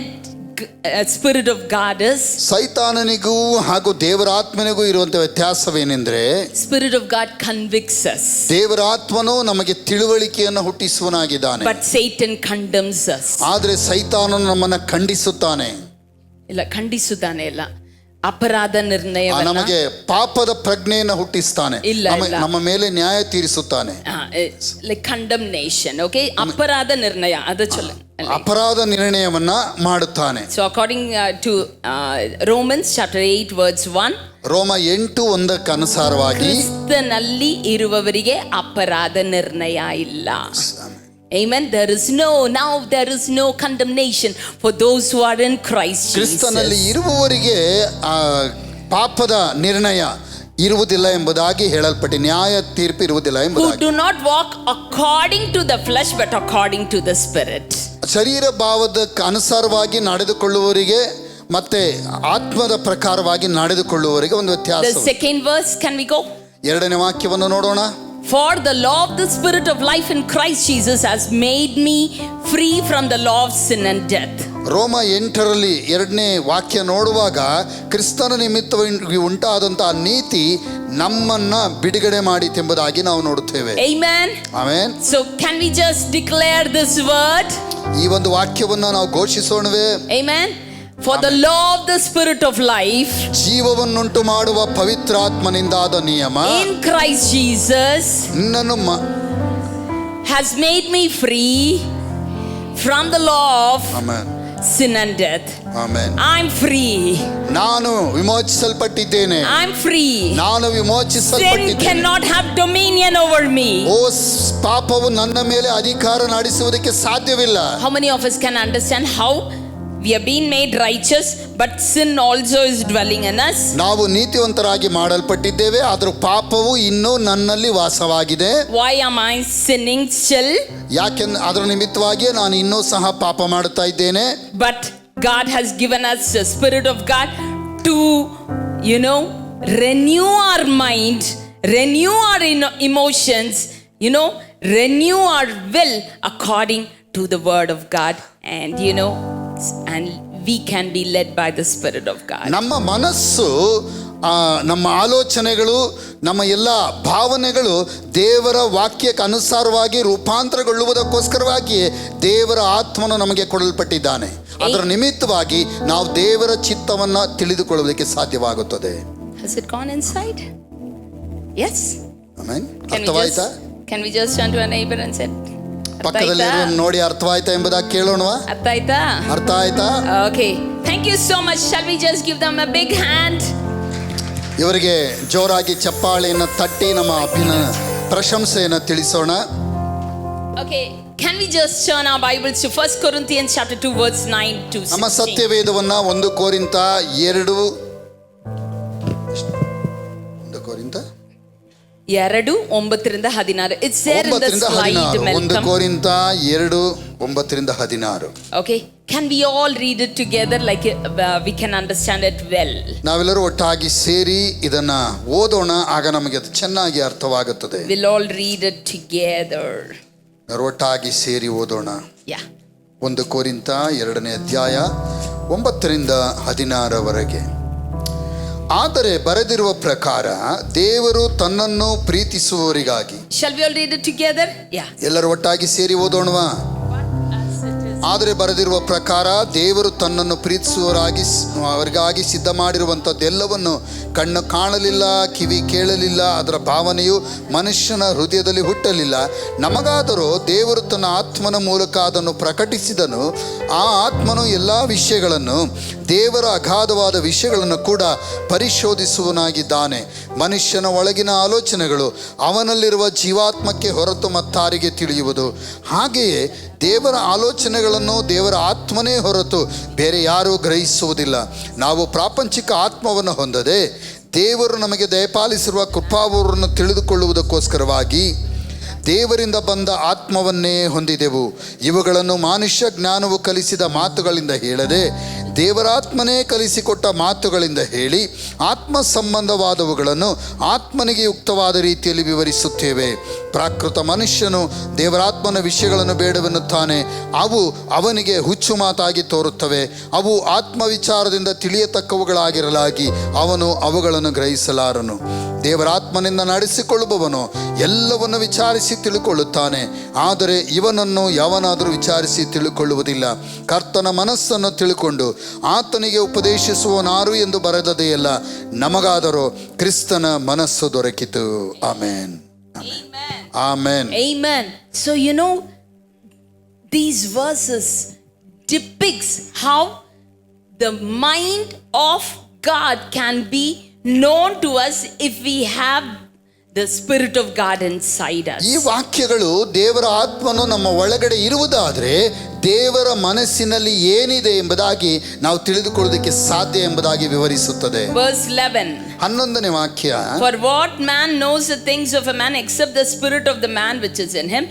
Spirit of God is, ಸೈತಾನನಿಗೂ ಹಾಗೂ ದೇವರಾತ್ಮನಿಗೂ ಇರುವಂತಹ ವ್ಯತ್ಯಾಸವೇನೆಂದ್ರೆ, Spirit of God convicts us, ದೇವರಾತ್ಮನು ನಮಗೆ ತಿಳುವಳಿಕೆಯನ್ನು ಹುಟ್ಟಿಸುವನಾಗಿದ್ದಾನೆ, but Satan condemns us. ಆದರೆ ಸೈತಾನನು ನಮ್ಮನ್ನ ಖಂಡಿಸುತ್ತಾನೆ. ಇಲ್ಲ, ಖಂಡಿಸುತ್ತಾನೆ ಇಲ್ಲ, ಅಪರಾಧ ನಿರ್ಣಯ ನಮಗೆ ಪಾಪದ ಪ್ರಜ್ಞೆಯನ್ನು ಹುಟ್ಟಿಸ್ತಾನೆ, ಇಲ್ಲ. ನಮ್ಮ ಮೇಲೆ ನ್ಯಾಯ ತೀರಿಸುತ್ತಾನೆ. like condemnation. Okay, ಅಪರಾಧ ನಿರ್ಣಯ ಅದು ಚೊಲ್ಲ. ಅಪರಾಧ ನಿರ್ಣಯವನ್ನ ಮಾಡುತ್ತಾನೆ. So according to Romans chapter 8 verse 1, ರೋಮ 8:1 ಅನುಸಾರವಾಗಿ ಕ್ರಿಸ್ತನಲ್ಲಿ ಇರುವವರಿಗೆ ಅಪರಾಧ ನಿರ್ಣಯ ಇಲ್ಲ. Amen. There is no condemnation for those who are in Christ Jesus. ಕ್ರಿಸ್ತನಲ್ಲಿ ಇರುವವರಿಗೆ ಪಾಪದ ನಿರ್ಣಯ ಇರುವುದಿಲ್ಲ ಎಂಬುದಾಗಿ ಹೇಳಲ್ಪಟ್ಟಿ, ನ್ಯಾಯ ತೀರ್ಪು ಇರುವುದಿಲ್ಲ ಎಂಬುದಾಗಿ. Who do not walk according to the flesh but according to the spirit. ಶರೀರ ಭಾವದ ಅನುಸಾರವಾಗಿ ನಡೆದುಕೊಳ್ಳುವವರಿಗೆ ಮತ್ತೆ ಆತ್ಮದ ಪ್ರಕಾರವಾಗಿ ನಡೆದುಕೊಳ್ಳುವವರಿಗೆ ಒಂದು ವ್ಯತ್ಯಾಸ. The second verse, can we go? ಎರಡನೇ ವಾಕ್ಯವನ್ನು ನೋಡೋಣ. For the law of the spirit of life in Christ Jesus has made me free from the law of sin and death. ರೋಮ 8ರಲ್ಲಿ ಎರಡನೇ ವಾಕ್ಯ ನೋಡುವಾಗ ಕ್ರಿಸ್ತನ ನಿಮಿತ್ತವಾಗಿ ಉಂಟಾದಂತಹ ನೀತಿ ನಮ್ಮನ್ನ ಬಿಡುಗಡೆ ಮಾಡಿತೆಂಬುದಾಗಿ ನಾವು ನೋಡುತ್ತೇವೆ. Amen. Amen. So can we just declare this word? ಈ ಒಂದು ವಾಕ್ಯವನ್ನು ನಾವು ಘೋಷಿಸೋಣವೇ? Amen. For the law of the spirit of life, ಜೀವವನ್ನುಂಟು ಮಾಡುವ ಪವಿತ್ರಾತ್ಮನಿಂದಾದ ನಿಯಮ in Christ Jesus ನಿನ್ನನ್ನು has made me free from the law of amen sin and death. Amen. I'm free. ನಾನು ವಿಮೋಚಿಸಲ್ಪಟ್ಟಿದ್ದೇನೆ. I'm free. ನಾನು Sin ವಿಮೋಚಿಸಲ್ಪಟ್ಟಿದ್ದೇನೆ. cannot have dominion over me. ಓ ಪಾಪವು ನನ್ನ ಮೇಲೆ ಅಧಿಕಾರ ನಡೆಸುವುದಕ್ಕೆ ಸಾಧ್ಯವಿಲ್ಲ. How many of us can understand how we have been made righteous but sin also is dwelling in us? ನಾವು ನೀತಿವಂತರಾಗಿ ಮಾಡಲ್ಪಟ್ಟಿದ್ದೇವೆ, ಆದರೂ ಪಾಪವು ಇನ್ನೂ ನನ್ನಲ್ಲಿ ವಾಸವಾಗಿದೆ. Why am I sinning still? ಯಾಕೆಂದ್ರೆ ಅದರ ನಿಮಿತ್ತವಾಗಿಯೇ ನಾನು ಇನ್ನೂ ಸಹ ಪಾಪ ಮಾಡುತ್ತಾ ಇದ್ದೇನೆ. But God has given us the Spirit of God to, renew our mind, renew our emotions, renew our will according to the Word of God, and and we can be led by the Spirit of God. ನಮ್ಮ ಮನಸ್ಸು, ನಮ್ಮ ಆಲೋಚನೆಗಳು, ನಮ್ಮ ಎಲ್ಲ ಭಾವನೆಗಳು ದೇವರ ವಾಕ್ಯಕ್ಕೆ ಅನುಸಾರವಾಗಿ ರೂಪಾಂತರಗೊಳ್ಳುವುದಕ್ಕೋಸ್ಕರವಾಗಿ ದೇವರ ಆತ್ಮನು ನಮಗೆ ಕೊಡಲ್ಪಟ್ಟಿದ್ದಾನೆ. ಅದರ ನಿಮಿತ್ತವಾಗಿ ನಾವು ದೇವರ ಚಿತ್ತವನ್ನು ತಿಳಿದುಕೊಳ್ಳುವುದಕ್ಕೆ ಸಾಧ್ಯವಾಗುತ್ತದೆ. Has it gone inside? Yes. Amen. ಅರ್ಥವಾಯ್ತಾ? Can we just turn to a neighbor and say, ಪಕ್ಕದಲ್ಲಿ ನೋಡಿ ಅರ್ಥವಾಯ್ತಾ ಎಂಬುದಾಗಿ ಕೇಳೋಣವಾ? ಅರ್ಥ ಆಯ್ತಾ? Okay. Thank you so much. Shall we just give them a big hand? ಇವರಿಗೆ ಜೋರಾಗಿ ಚಪ್ಪಾಳೆಯನ್ನು ತಟ್ಟಿ ನಮ್ಮ ಪ್ರಶಂಸೆಯನ್ನು ತಿಳಿಸೋಣ. Okay. Can we just turn our Bibles to 1 Corinthians chapter 2 verse 9 to 16? ನಮ್ಮ ಸತ್ಯವೇದವನ್ನ 1 ಕೊರಿಂಥ 2 9-16. It's there in the slide, 1 ಕೊರಿಂಥ 2:9-16. Okay. Can we all read it together like we can understand it well? ನಾವೆಲ್ಲರೂ ಒಟ್ಟಾಗಿ ಸೇರಿ ಇದನ್ನ ಓದೋಣ, ಆಗ ನಮಗೆ ಅದು ಚೆನ್ನಾಗಿ ಅರ್ಥವಾಗುತ್ತದೆ. We'll all read it together. ಒಟ್ಟಾಗಿ ಸೇರಿ ಓದೋಣ. Yeah. 1 ಕೊರಿಂಥ 2ನೇ ಅಧ್ಯಾಯ 9-16. ಆದರೆ ಬರೆದಿರುವ ಪ್ರಕಾರ ದೇವರು ತನ್ನನ್ನು ಪ್ರೀತಿಸುವವರಿಗಾಗಿ. Shall we all read it together? Yeah. ಎಲ್ಲರೂ ಒಟ್ಟಾಗಿ ಸೇರಿ ಓದೋಣವಾ? ಆದರೆ ಬರೆದಿರುವ ಪ್ರಕಾರ ದೇವರು ತನ್ನನ್ನು ಅವರಿಗಾಗಿ ಸಿದ್ಧ ಮಾಡಿರುವಂಥದ್ದೆಲ್ಲವನ್ನು ಕಣ್ಣು ಕಾಣಲಿಲ್ಲ, ಕಿವಿ ಕೇಳಲಿಲ್ಲ, ಅದರ ಭಾವನೆಯು ಮನುಷ್ಯನ ಹೃದಯದಲ್ಲಿ ಹುಟ್ಟಲಿಲ್ಲ. ನಮಗಾದರೂ ದೇವರು ತನ್ನ ಆತ್ಮನ ಮೂಲಕ ಅದನ್ನು ಪ್ರಕಟಿಸಿದನು. ಆ ಆತ್ಮನು ಎಲ್ಲ ವಿಷಯಗಳನ್ನು, ದೇವರ ಅಗಾಧವಾದ ವಿಷಯಗಳನ್ನು ಕೂಡ ಪರಿಶೋಧಿಸುವನಾಗಿದ್ದಾನೆ. ಮನುಷ್ಯನ ಒಳಗಿನ ಆಲೋಚನೆಗಳು ಅವನಲ್ಲಿರುವ ಜೀವಾತ್ಮಕ್ಕೆ ಹೊರತು ಮತ್ತಾರಿಗೆ ತಿಳಿಯುವುದು. ಹಾಗೆಯೇ ದೇವರ ಆಲೋಚನೆಗಳನ್ನು ದೇವರ ಆತ್ಮನೇ ಹೊರತು ಬೇರೆ ಯಾರೂ ಗ್ರಹಿಸುವುದಿಲ್ಲ. ನಾವು ಪ್ರಾಪಂಚಿಕ ಆತ್ಮವನ್ನು ಹೊಂದದೆ ದೇವರು ನಮಗೆ ದಯಪಾಲಿಸಿರುವ ಕೃಪಾವರನ್ನು ತಿಳಿದುಕೊಳ್ಳುವುದಕ್ಕೋಸ್ಕರವಾಗಿ ದೇವರಿಂದ ಬಂದ ಆತ್ಮವನ್ನೇ ಹೊಂದಿದೆವು. ಇವುಗಳನ್ನು ಮನುಷ್ಯ ಜ್ಞಾನವು ಕಲಿಸಿದ ಮಾತುಗಳಿಂದ ಹೇಳದೆ ದೇವರಾತ್ಮನೇ ಕಲಿಸಿಕೊಟ್ಟ ಮಾತುಗಳಿಂದ ಹೇಳಿ ಆತ್ಮ ಸಂಬಂಧವಾದವುಗಳನ್ನು ಆತ್ಮನಿಗೆ ಯುಕ್ತವಾದ ರೀತಿಯಲ್ಲಿ ವಿವರಿಸುತ್ತೇವೆ. ಪ್ರಾಕೃತ ಮನುಷ್ಯನು ದೇವರಾತ್ಮನ ವಿಷಯಗಳನ್ನು ಬೇಡವೆನ್ನುತ್ತಾನೆ. ಅವು ಅವನಿಗೆ ಹುಚ್ಚು ಮಾತಾಗಿ ತೋರುತ್ತವೆ. ಅವು ಆತ್ಮವಿಚಾರದಿಂದ ತಿಳಿಯತಕ್ಕವುಗಳಾಗಿರಲಾಗಿ ಅವನು ಅವುಗಳನ್ನು ಗ್ರಹಿಸಲಾರನು. ದೇವರಾತ್ಮನಿಂದ ನಡೆಸಿಕೊಳ್ಳುವವನು ಎಲ್ಲವನ್ನು ವಿಚಾರಿಸಿ ತಿಳುಕೊಳ್ಳುತ್ತಾನೆ, ಆದರೆ ಇವನನ್ನು ಯಾವನಾದರೂ ವಿಚಾರಿಸಿ ತಿಳುಕೊಳ್ಳುವುದಿಲ್ಲ. ಕರ್ತನ ಮನಸ್ಸನ್ನು ತಿಳುಕೊಂಡು ಆತನಿಗೆ ಉಪದೇಶಿಸುವನಾರು ಎಂದು ಬರೆದದೆಯಲ್ಲ, ನಮಗಾದರೂ ಕ್ರಿಸ್ತನ ಮನಸ್ಸು ದೊರಕಿತು. ಆಮೇನ್. Amen. Amen. So you know, these verses depicts how the mind of God can be known to us if we have the Spirit of God inside us. ಈ ವಾಕ್ಯಗಳು ದೇವರ ಆತ್ಮನು ನಮ್ಮ ಒಳಗಡೆ ಇರುವುದಾದರೆ ದೇವರ ಮನಸ್ಸಿನಲ್ಲಿ ಏನಿದೆ ಎಂಬುದಾಗಿ ನಾವು ತಿಳಿದುಕೊಳ್ಳೋದಕ್ಕೆ ಸಾಧ್ಯ ಎಂಬುದಾಗಿ ವಿವರಿಸುತ್ತದೆ. Verse 11. 11ನೇ ವಾಕ್ಯ. For what man knows the things of a man except the spirit of the man which is in him?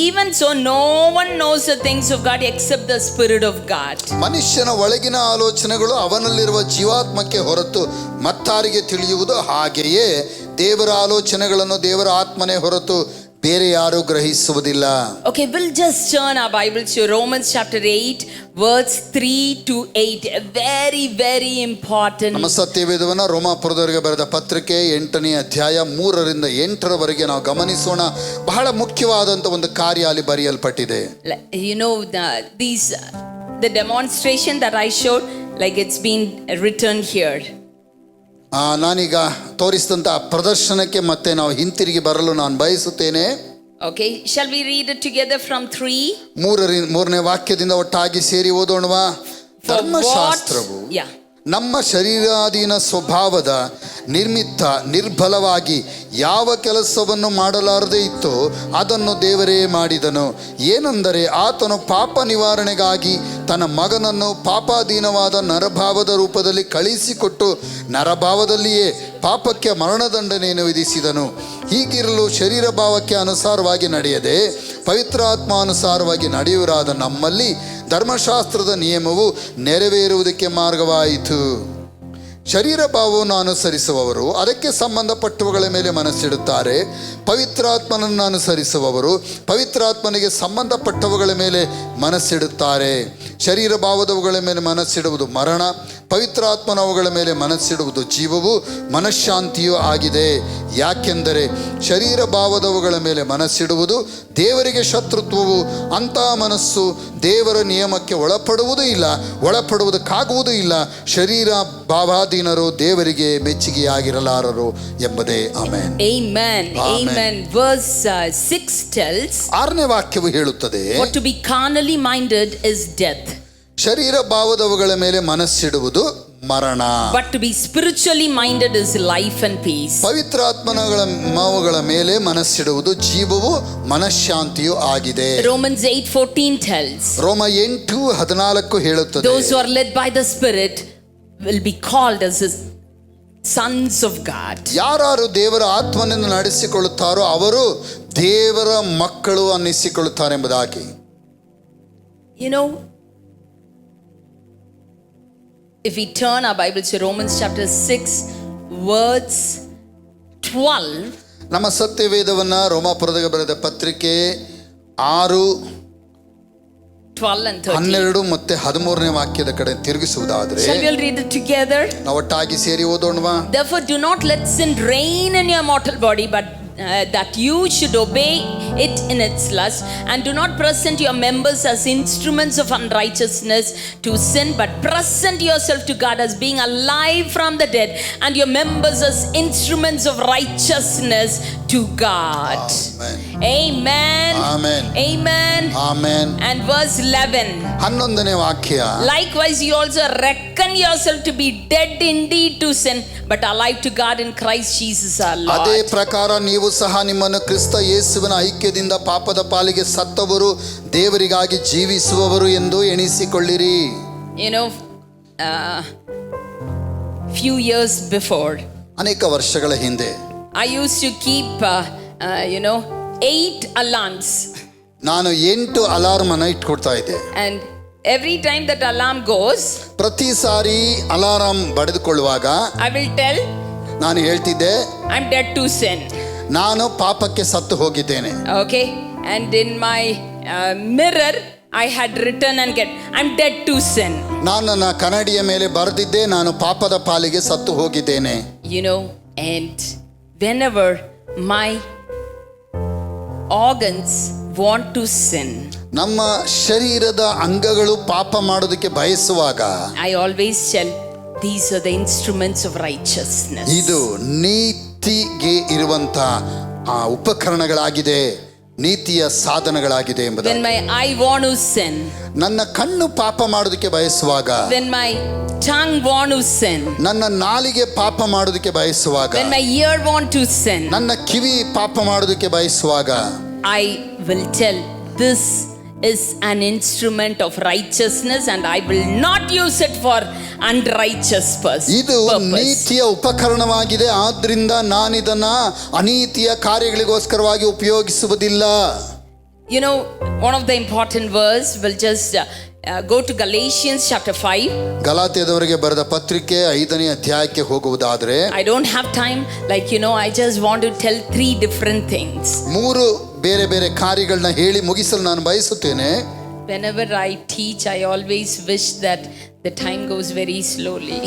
Even so no one knows the things of God except the Spirit of God. ಮನುಷ್ಯನ ಒಳಗಿನ ಆಲೋಚನೆಗಳು ಅವನಲ್ಲಿರುವ ಜೀವಾತ್ಮಕ್ಕೆ ಹೊರತು ಮತ್ತಾರಿಗೆ ತಿಳಿಯುವುದು, ಹಾಗೆಯೇ ದೇವರ ಆಲೋಚನೆಗಳನ್ನು ದೇವರ ಆತ್ಮನೇ ಹೊರತು ಬೇರೆ ಯಾರು ಗ್ರಹಿಸುವುದಿಲ್ಲ. Okay, we'll just turn our Bibles to Romans chapter 8 verse 3 to 8. Very very important. ನಮ್ಮ ಸತ್ಯವೇದವನ್ನು ರೋಮಾಪುರದವರಿಗೆ ಬರೆದ ಪತ್ರಿಕೆ 8ನೇ ಅಧ್ಯಾಯ 3ರಿಂದ 8ರವರೆಗೆ ನಾವು ಗಮನಿಸೋಣ. ಬಹಳ ಮುಖ್ಯವಾದಂತ ಒಂದು ಕಾರ್ಯ ಅಲ್ಲಿ ಬರೆಯಲ್ಪಟ್ಟಿದೆ. You know, the demonstration that I showed, like it's been written here. ನಾನೀಗ ತೋರಿಸಿದಂಥ ಪ್ರದರ್ಶನಕ್ಕೆ ಮತ್ತೆ ನಾವು ಹಿಂತಿರುಗಿ ಬರಲು ನಾನು ಬಯಸುತ್ತೇನೆ. Okay, shall we read it together from 3? 3ನೇ ವಾಕ್ಯದಿಂದ ಒಟ್ಟಾಗಿ ಸೇರಿ ಓದೋಣವಾ? ಧರ್ಮಶಾಸ್ತ್ರವು ನಮ್ಮ ಶರೀರಾಧೀನ ಸ್ವಭಾವದ ನಿರ್ಮಿತ್ತ ನಿರ್ಬಲವಾಗಿ ಯಾವ ಕೆಲಸವನ್ನು ಮಾಡಲಾರದೆ ಇತ್ತೋ ಅದನ್ನು ದೇವರೇ ಮಾಡಿದನು. ಏನೆಂದರೆ ಆತನು ಪಾಪ ನಿವಾರಣೆಗಾಗಿ ತನ್ನ ಮಗನನ್ನು ಪಾಪಾಧೀನವಾದ ನರಭಾವದ ರೂಪದಲ್ಲಿ ಕಳುಹಿಸಿಕೊಟ್ಟು ನರಭಾವದಲ್ಲಿಯೇ ಪಾಪಕ್ಕೆ ಮರಣದಂಡನೆಯನ್ನು ವಿಧಿಸಿದನು. ಹೀಗಿರಲು ಶರೀರ ಭಾವಕ್ಕೆ ಅನುಸಾರವಾಗಿ ನಡೆಯದೆ ಪವಿತ್ರಾತ್ಮಾನುಸಾರವಾಗಿ ನಡೆಯುವರಾದ ನಮ್ಮಲ್ಲಿ ಧರ್ಮಶಾಸ್ತ್ರದ ನಿಯಮವು ನೆರವೇರುವುದಕ್ಕೆ ಮಾರ್ಗವಾಯಿತು. ಶರೀರ ಭಾವವನ್ನು ಅನುಸರಿಸುವವರು ಅದಕ್ಕೆ ಸಂಬಂಧಪಟ್ಟವುಗಳ ಮೇಲೆ ಮನಸ್ಸಿಡುತ್ತಾರೆ. ಪವಿತ್ರಾತ್ಮನನ್ನು ಅನುಸರಿಸುವವರು ಪವಿತ್ರಾತ್ಮನಿಗೆ ಸಂಬಂಧಪಟ್ಟವುಗಳ ಮೇಲೆ ಮನಸ್ಸಿಡುತ್ತಾರೆ. ಶರೀರ ಭಾವದವುಗಳ ಮೇಲೆ ಮನಸ್ಸಿಡುವುದು ಮರಣ, ಪವಿತ್ರಾತ್ಮನವುಗಳ ಮೇಲೆ ಮನಸ್ಸಿಡುವುದು ಜೀವವು ಮನಃಶಾಂತಿಯೂ ಆಗಿದೆ. ಯಾಕೆಂದರೆ ಶರೀರ ಭಾವದವುಗಳ ಮೇಲೆ ಮನಸ್ಸಿಡುವುದು ದೇವರಿಗೆ ಶತ್ರುತ್ವವು. ಅಂಥ ಮನಸ್ಸು ದೇವರ ನಿಯಮಕ್ಕೆ ಒಳಪಡುವುದೂ ಇಲ್ಲ, ಒಳಪಡುವುದಕ್ಕಾಗುವುದೂ ಇಲ್ಲ. ಶರೀರ ಭಾವಾಧೀನರು ದೇವರಿಗೆ ಮೆಚ್ಚುಗೆಯಾಗಿರಲಾರರು ಎಂಬುದೇ. Amen. Amen. Amen. Verse 6 tells, 6ನೇ ವಾಕ್ಯವು ಹೇಳುತ್ತದೆ, for to be carnally minded is death, ಶರೀರ ಭಾವದವುಗಳ ಮೇಲೆ ಮನಸ್ಸಿಡುವುದು ಮರಣ, but to be spiritually minded is life and peace. ಪವಿತ್ರಾತ್ಮಗಳ ಮೇಲೆ ಮನಸ್ಸಿಡುವುದು ಜೀವವು ಮನಃಶಾಂತಿಯೂ ಆಗಿದೆ. Romans 8:14 tells, ರೋಮ 8:14 ಹೇಳುತ್ತದೆ, those who are led by the Spirit will be called as his sons of God. ಯಾರು ದೇವರ ಆತ್ಮನನ್ನು ನಡೆಸಿಕೊಳ್ಳುತ್ತಾರೋ ಅವರು ದೇವರ ಮಕ್ಕಳು ಅನ್ನಿಸಿಕೊಳ್ಳುತ್ತಾರೆ ಎಂಬುದಾಗಿ. You know, if we turn our Bibles to Romans chapter 6 verse 12, ನಮ್ಮ ಸತ್ಯವೇದವನ್ನ ರೋಮಾಪುರದಾಗ ಬರೆದ ಪತ್ರಿಕೆ 6 12 and 13. 12 ಮತ್ತೆ 13ನೇ ವಾಕ್ಯದ ಕಡೆ ತಿರುಗಿಸುವುದಾದರೆ, shall we read it together? ನಾವು ಒಟ್ಟಾಗಿ ಸೇರಿ ಓದೋಣವಾ? Therefore do not let sin reign in your mortal body, but that you should obey it in its lust, and do not present your members as instruments of unrighteousness to sin, but present yourself to God as being alive from the dead, and your members as instruments of righteousness to God. Amen. Amen. Amen. Amen. And verse 11, 11ನೇ ವಾಕ್ಯ, likewise you also reckon yourself to be dead indeed to sin, but alive to God in Christ Jesus our Lord. ಅದೇ ಪ್ರಕಾರ ನೀವು ಸಹ ನಿಮ್ಮನ್ನು ಕ್ರಿಸ್ತ ಯೇಸುವಿನ ಐಕ್ಯದಿಂದ ಪಾಪದ ಪಾಲಿಗೆ ಸತ್ತವರು ದೇವರಿಗಾಗಿ ಜೀವಿಸುವವರು ಎಂದು ಎಣಿಸಿಕೊಳ್ಳಿರಿ. You know, few years before, ಅನೇಕ ವರ್ಷಗಳ ಹಿಂದೆ I used to keep 8 alarms, ನಾನು 8 ಅಲಾರ್ಮ್ ಅನ್ನು ಇಟ್ಕೊಡ್ತಾ ಇದ್ದೆ. and every time that alarm goes, ಪ್ರತಿ ಸಾರಿ ಅಲಾರಾಮ್ ಬಡಿದುಕೊಳ್ಳುವಾಗ I will tell, ನಾನು ಹೇಳ್ತಿದ್ದೆ, I'm dead to sin. ನಾನು ಪಾಪಕ್ಕೆ ಸತ್ತು ಹೋಗಿದ್ದೇನೆ. Okay, and in my mirror I had written and get, I'm dead to sin. ನಾನು ನನ್ನ ಕನ್ನಡಿಯ ಮೇಲೆ ಬರೆದಿದ್ದೆ, ನಾನು ಪಾಪದ ಪಾಲಿಗೆ ಸತ್ತು ಹೋಗಿದ್ದೇನೆ. You know, and whenever my organs want to sin, ನಮ್ಮ ಶರೀರದ ಅಂಗಗಳು ಪಾಪ ಮಾಡೋದಕ್ಕೆ ಬಯಸುವಾಗ I always tell, these are the instruments of righteousness. ಇದು ನೀತಿಗೆ ಇರುವಂತ ಉಪಕರಣಗಳಾಗಿದೆ, ನೀತಿಯ ಸಾಧನಗಳಾಗಿದೆ ಎಂಬುದು. When my eye want to sin, ನನ್ನ ಕಣ್ಣು ಪಾಪ ಮಾಡೋದಕ್ಕೆ ಬಯಸುವಾಗ, when my tongue want to sin, ನನ್ನ ನಾಲಿಗೆ ಪಾಪ ಮಾಡೋದಕ್ಕೆ ಬಯಸುವಾಗ, when my ear want to sin, ನನ್ನ ಕಿವಿ ಪಾಪ ಮಾಡೋದಕ್ಕೆ ಬಯಸುವಾಗ, I will tell this is an instrument of righteousness and I will not use it for unrighteous ಇದು purpose. ನೀತಿಯ ಉಪಕರಣವಾಗಿದೆ, ಆದ್ರಿಂದ ನಾನಿದನ್ನ ಅನೀತಿಯ ಕಾರ್ಯಗಳಿಗೋಸ್ಕರವಾಗಿ ಉಪಯೋಗಿಸುವುದಿಲ್ಲ. You know, one of the important verse will just go to Galatians chapter 5. ಗಲಾತ್ಯದವರಿಗೆ ಬರೆದ ಪತ್ರಿಕೆ 5ನೇ ಅಧ್ಯಾಯಕ್ಕೆ ಹೋಗುವುದಾದರೆ, I don't have time, I just want to tell 3 different things. 3 ಬೇರೆ ಬೇರೆ ಕಾರ್ಯಗಳನ್ನ ಹೇಳಿ ಮುಗಿಸಲು ನಾನು ಬಯಸುತ್ತೇನೆ. Whenever I teach, I always wish that the time goes very slowly.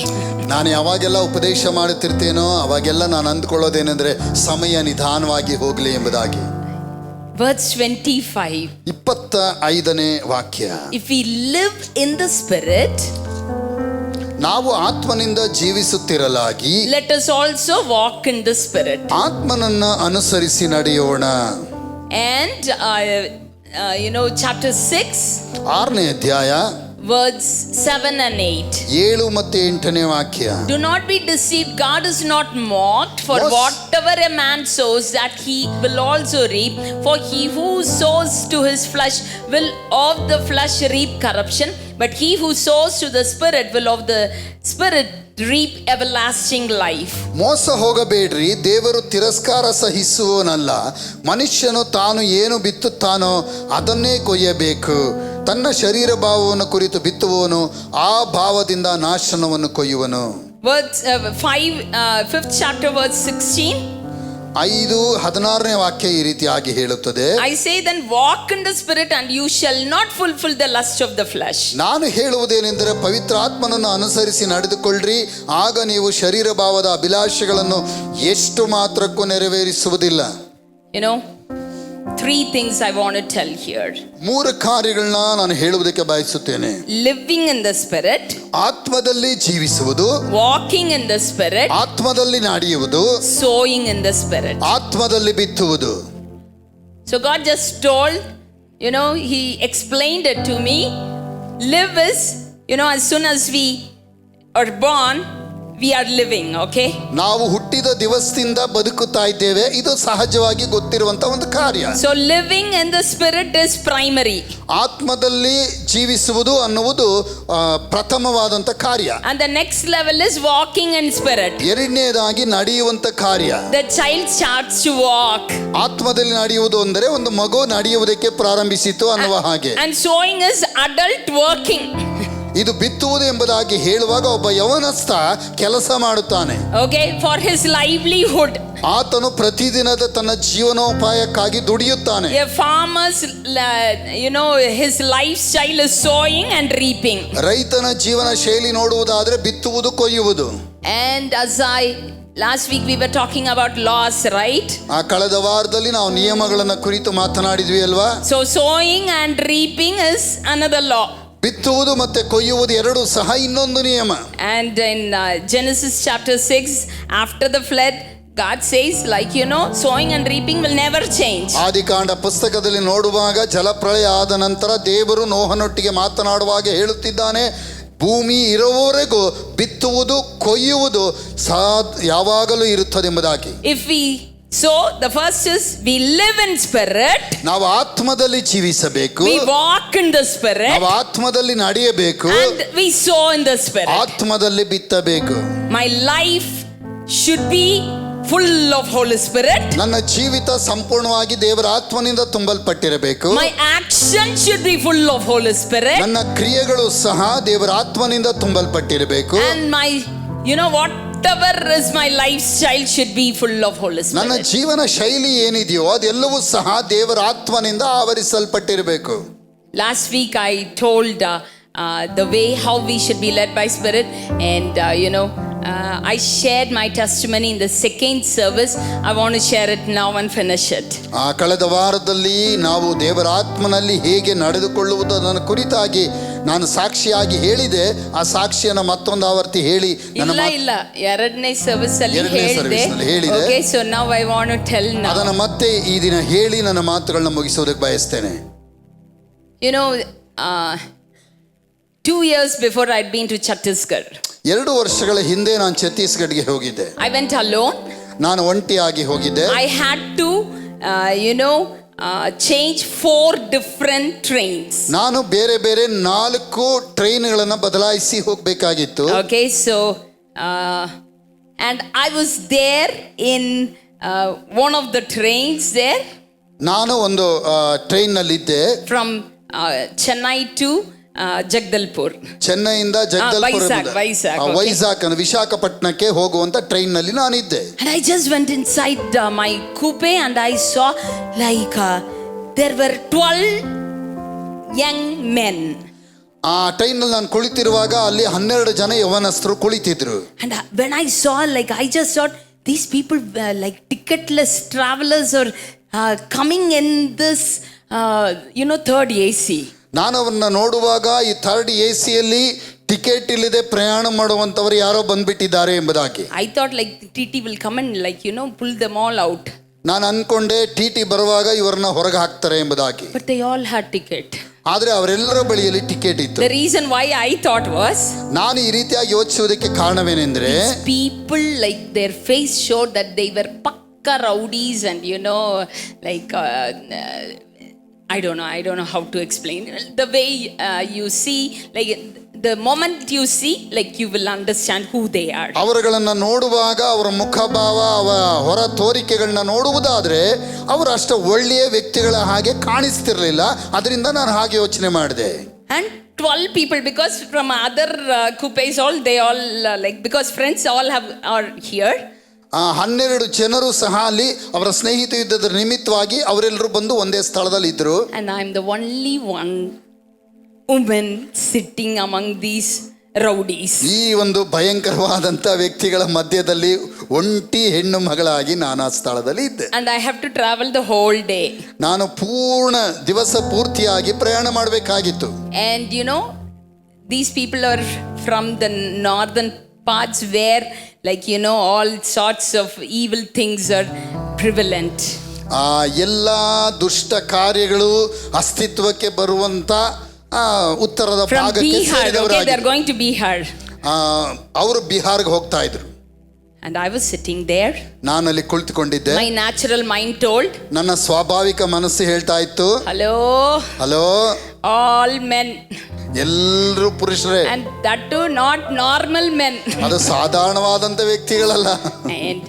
ನಾನು ಯಾವಾಗೆಲ್ಲ ಉಪದೇಶ ಮಾಡುತ್ತಿರ್ತೇನೋ ಅವಾಗೆಲ್ಲ ನಾನು ಅಂದ್ಕೊಳ್ಳೋದೇನೆಂದ್ರೆ ಸಮಯ ನಿಧಾನವಾಗಿ ಹೋಗಲಿ ಎಂಬುದಾಗಿ. Verse 25. 25ನೇ ವಾಕ್ಯ. If we live in the spirit, ನಾವು ಆತ್ಮನಿಂದ ಜೀವಿಸುತ್ತಿರಲಾಗಿ, let us also walk in the spirit. ಆತ್ಮನನ್ನ ಅನುಸರಿಸಿ ನಡೆಯೋಣ. And chapter 6, 6ನೇ ಅಧ್ಯಾಯ words 7 and 8. 7 ಮತ್ತು 8ನೇ ವಾಕ್ಯ. Do not be deceived, God is not mocked, for whatever a man sows that he will also reap. For he who sows to his flesh will of the flesh reap corruption, but he who sows to the spirit will of the spirit reap everlasting life. ಮೋಸ ಹೋಗಬೇಡ್ರಿ, ದೇವರು ತಿರಸ್ಕಾರ ಸಹಿಸುವವನಲ್ಲ. ಮನುಷ್ಯನು ತಾನು ಏನು ಬಿತ್ತುತ್ತಾನೋ ಅದನ್ನೇ ಕೊಯ್ಯಬೇಕು. ತನ್ನ ಶರೀರ ಭಾವವನ್ನು ಕುರಿತು ಬಿತ್ತುವವನು ಆ ಭಾವದಿಂದ ನಾಶನವನ್ನು ಕೊಯ್ಯುವನು. Words 5th chapter verse 16. 5:16ನೇ ವಾಕ್ಯ ಈ ರೀತಿಯಾಗಿ ಹೇಳುತ್ತದೆ, I say then walk in the spirit and you shall not fulfill the lust of the flesh. ನಾನು ಹೇಳುವುದೇನೆಂದರೆ ಪವಿತ್ರಾತ್ಮನನ್ನು ಅನುಸರಿಸಿ ನಡೆದುಕೊಳ್ಳ್ರಿ, ಆಗ ನೀವು ಶರೀರ ಭಾವದ ಅಭಿಲಾಷೆಗಳನ್ನು ಎಷ್ಟು ಮಾತ್ರಕ್ಕೂ ನೆರವೇರಿಸುವುದಿಲ್ಲ. 3 things I want to tell here. 3 ಕಾರ್ಯಗಳನ್ನ ನಾನು ಹೇಳುವುದಕ್ಕೆ ಬಯಸುತ್ತೇನೆ. Living in the spirit, ಆತ್ಮದಲ್ಲಿ ಜೀವಿಸುವುದು, walking in the spirit, ಆತ್ಮದಲ್ಲಿ ನಡೆಯುವುದು, sowing in the spirit. ಆತ್ಮದಲ್ಲಿ ಬಿತ್ತುವುದು. So God just told, he explained it to me. Live is, as soon as we are born, we are living, okay? ನಾವು ಹುಟ್ಟಿದ ದಿವಸದಿಂದ ಬದುಕುತ್ತಾ ಇದ್ದೇವೆ, ಇದು ಸಹಜವಾಗಿ ಗೊತ್ತಿರುವಂತ ಒಂದು ಕಾರ್ಯ. So living in the spirit is primary. ಆತ್ಮದಲ್ಲಿ ಜೀವಿಸುವುದು ಅನ್ನುವುದು ಪ್ರಥಮವಾದಂತ ಕಾರ್ಯ. And the next level is walking in spirit. ಎರಡನೇದಾಗಿ ನಡೆಯುವಂತ ಕಾರ್ಯ. The child starts to walk. ಆತ್ಮದಲ್ಲಿ ನಡೆಯುವುದು ಅಂದರೆ ಒಂದು ಮಗು ನಡೆಯುವುದಕ್ಕೆ ಪ್ರಾರಂಭಿಸಿತು ಅನ್ನುವ ಹಾಗೆ. And sowing is adult working. ಇದು ಬಿತ್ತುವುದು ಎಂಬುದಾಗಿ ಹೇಳುವಾಗ ಒಬ್ಬ ಯವನಸ್ಥ ಕೆಲಸ ಮಾಡುತ್ತಾನೆ. Okay, for his livelihood. ಆತನು ಪ್ರತಿದಿನದ ತನ್ನ ಜೀವನೋಪಾಯಕ್ಕಾಗಿ ದುಡಿಯುತ್ತಾನೆ. A farmer's, his lifestyle is sowing and reaping. ರೈತನ ಜೀವನ ಶೈಲಿ ನೋಡುವುದಾದ್ರೆ ಬಿತ್ತುವುದು ಕೊಯ್ಯುವುದು. And as last week we were talking about laws, right? ಕಳೆದ ವಾರದಲ್ಲಿ ನಾವು ನಿಯಮಗಳನ್ನ ಕುರಿತು ಮಾತನಾಡಿದ್ವಿ ಅಲ್ವಾ? So sowing and reaping is another law. ಬಿತ್ತುವುದು ಮತ್ತೆ ಕೊಯ್ಯುವುದು ಎರಡು ಸಹ ಇನ್ನೊಂದು ನಿಯಮ. And in Genesis chapter 6, after the flood, God says, sowing and reaping will never change. ಆದಿಕಾಂಡ ಪುಸ್ತಕದಲ್ಲಿ ನೋಡುವಾಗ ಜಲಪ್ರಳಯ ಆದ ನಂತರ ದೇವರು ನೋಹನೊಟ್ಟಿಗೆ ಮಾತನಾಡುವಾಗ ಹೇಳುತ್ತಿದ್ದಾನೆ, ಭೂಮಿ ಇರುವವರೆಗೂ ಬಿತ್ತುವುದು ಕೊಯ್ಯುವುದು ಯಾವಾಗಲೂ ಇರುತ್ತದೆ ಎಂಬುದಾಗಿ. So the first is we live in spirit. ನಾವು ಆತ್ಮದಲ್ಲಿ ಜೀವಿಸಬೇಕು. We walk in the spirit. ನಾವು ಆತ್ಮದಲ್ಲಿ ನಡೆಯಬೇಕು. And we sow in the spirit. ಆತ್ಮದಲ್ಲಿ ಬಿತ್ತಬೇಕು. My life should be full of Holy Spirit. ನನ್ನ ಜೀವಿತ ಸಂಪೂರ್ಣವಾಗಿ ದೇವರ ಆತ್ಮನಿಂದ ತುಂಬಲ್ಪಟ್ಟಿರಬೇಕು. My action should be full of Holy Spirit. ನನ್ನ ಕ್ರಿಯೆಗಳು ಸಹ ದೇವರ ಆತ್ಮನಿಂದ ತುಂಬಲ್ಪಟ್ಟಿರಬೇಕು. And my whatever is my lifestyle should be full of Holy Spirit. ನನ್ನ ಜೀವನ ಶೈಲಿ ಏನಿದೆಯೋ ಅದೆಲ್ಲವೂ ಸಹ ದೇವರ ಆತ್ಮನಿಂದ ಆವರಿಸಲ್ಪಟ್ಟಿರಬೇಕು. Last week I told the way how we should be led by Spirit, and I shared my testimony in the second service. I want to share it now and finish it. ಕಳೆದ ವಾರದಲ್ಲಿ ನಾವು ದೇವರ ಆತ್ಮನಲ್ಲಿ ಹೇಗೆ ನಡೆದುಕೊಳ್ಳುವುದನ್ನು ಕುರಿತಾಗಿ ನಾನು ಸಾಕ್ಷಿಯಾಗಿ ಹೇಳಿದೆ, ಆ ಸಾಕ್ಷಿಯನ್ನು ಮತ್ತೊಂದು ಆವರ್ತಿ ಹೇಳಿ ಇಲ್ಲ ಎರಡನೇ ಸರ್ವಿಸ್ ಅಲ್ಲಿ ಹೇಳಿದೆ. Okay, so now I want to tell now. ಅದನ್ನು ಮತ್ತೆ ಈ ದಿನ ಹೇಳಿ ನನ್ನ ಮಾತುಗಳನ್ನ ಮುಗಿಸೋದಕ್ಕೆ ಬಯಸ್ತೇನೆ. You know 2 years before I'd been to Chhattisgarh. 2 ವರ್ಷಗಳ ಹಿಂದೆ ನಾನು ಛತ್ತೀಸ್ಗಢ್ಗೆ ಹೋಗಿದ್ದೆ. I went alone. ನಾನು ಒಂಟಿಯಾಗಿ ಹೋಗಿದ್ದೆ. I had to change 4 different trains. ನಾನು ಬೇರೆ ಬೇರೆ 4 ಟ್ರೈನ್ಗಳನ್ನು ಬದಲಾಯಿಸಿ ಹೋಗಬೇಕಾಗಿತ್ತು. Okay, so and I was there in one of the trains there. ನಾನು ಒಂದು ಟ್ರೈನ್ನಲ್ಲಿದ್ದೆ. From Chennai to Jagdalpur. ಚೆನ್ನೈಯಿಂದ ಜಗದಲ್ಪುರ, Vizag ವಿಶಾಖಪಟ್ಟಣಕ್ಕೆ ಹೋಗುವಂತ ಟ್ರೈನ್ ನಲ್ಲಿ ನಾನಿದ್ದೆ. And I just went inside my coupe and I saw like there were 12 young men. ಆ train ನಲ್ಲಿ ನಾನು ಕುಳಿತಿರುವಾಗ ಅಲ್ಲಿ 12 ಜನ ಯವನಸ್ಥರು ಕುಳಿತಿದ್ರು. And when I saw, like, I just thought these people like ticketless travelers are coming in this third AC. ನಾನು ಅವನ್ನ ನೋಡುವಾಗ ಈ third AC ticket ಇಲ್ಲದೆ ಪ್ರಯಾಣ ಮಾಡುವಂತವರು ಯಾರೋ ಬಂದ್ಬಿಟ್ಟಿದ್ದಾರೆ ಎಂಬುದಾಗಿ. I thought like TT will come and pull them all out. ನಾನು ಅನ್ಕೊಂಡೆ TT ಬರುವಾಗ ಇವರನ್ನ ಹೊರಗೆ ಹಾಕ್ತಾರೆ ಎಂಬುದಾಗಿ. But they all had ticket. ಆದ್ರೆ ಅವರೆಲ್ಲರ ಬಳಿಯಲ್ಲಿ ಟಿಕೆಟ್ ಇತ್ತು. The reason why I thought was, ನಾನು ಈ ರೀತಿಯಾಗಿ ಯೋಚಿಸುವುದಕ್ಕೆ ಕಾರಣವೇನೆಂದ್ರೆ, people like their face showed that they were pakka rowdies and like I don't know how to explain. The way you see, like the moment you see, like you will understand who they are. ಅವರುಗಳನ್ನ ನೋಡುವಾಗ ಅವರ ಮುಖಭಾವ, ಅವರ ಹೊರ ತೋರಿಕೆಗಳನ್ನ ನೋಡುವುದಾದ್ರೆ ಅವರು ಅಷ್ಟು ಒಳ್ಳೆಯ ವ್ಯಕ್ತಿಗಳ ಹಾಗೆ ಕಾಣಿಸ್ತಿರ್ಲಿಲ್ಲ. ಅದರಿಂದ ನಾನು ಹಾಗೆ ಯೋಚನೆ ಮಾಡಿದೆ. And 12 people, because from other coupes all they all like, because friends all are here. 12 ಜನರು ಸಹ ಅಲ್ಲಿ ಅವರ ಸ್ನೇಹಿತ ಇದ್ದದ್ರ ನಿಮಿತ್ತವಾಗಿ ಅವರೆಲ್ಲರೂ ಬಂದು ಒಂದೇ ಸ್ಥಳದಲ್ಲಿ ಇದ್ರು. And I am the only one woman sitting among these rowdies. ಈ ಒಂದು ಭಯಂಕರವಾದಂತ ವ್ಯಕ್ತಿಗಳ ಮಧ್ಯದಲ್ಲಿ ಒಂಟಿ ಹೆಣ್ಣು ಮಗಳಾಗಿ ನಾನು ಆ ಸ್ಥಳದಲ್ಲಿ ಇದ್ದೆ. And I have to travel the whole day. ನಾನು ಪೂರ್ಣ ದಿವಸ ಪೂರ್ತಿಯಾಗಿ ಪ್ರಯಾಣ ಮಾಡಬೇಕಾಗಿತ್ತು. And these people are from the northern parts where, like all sorts of evil things are prevalent. ಎಲ್ಲ ದುಷ್ಟ ಕಾರ್ಯಗಳು ಅಸ್ತಿತ್ವಕ್ಕೆ ಬರುವಂತ ಉತ್ತರದ ಭಾಗಕ್ಕೆ ಸೇರಿದವರಾಗಿದ್ದಾರೆ. They are going to Bihar. ಅವರು ಬಿಹಾರ್ಗೆ ಹೋಗ್ತಾ ಇದ್ರು. And I was sitting there. ನಾನು ಅಲ್ಲಿ ಕುಳಿತುಕೊಂಡಿದ್ದೆ. My natural mind told, ನನ್ನ ಸ್ವಾಭಾವಿಕ ಮನಸ್ಸು ಹೇಳ್ತಾ ಇತ್ತು, ಹಲೋ all men. ಎಲ್ಲರೂ ಪುರುಷರೇ. And that too not normal men. ಅದು ಸಾಧಾರಣವಾದಂತ ವ್ಯಕ್ತಿಗಳಲ್ಲ. And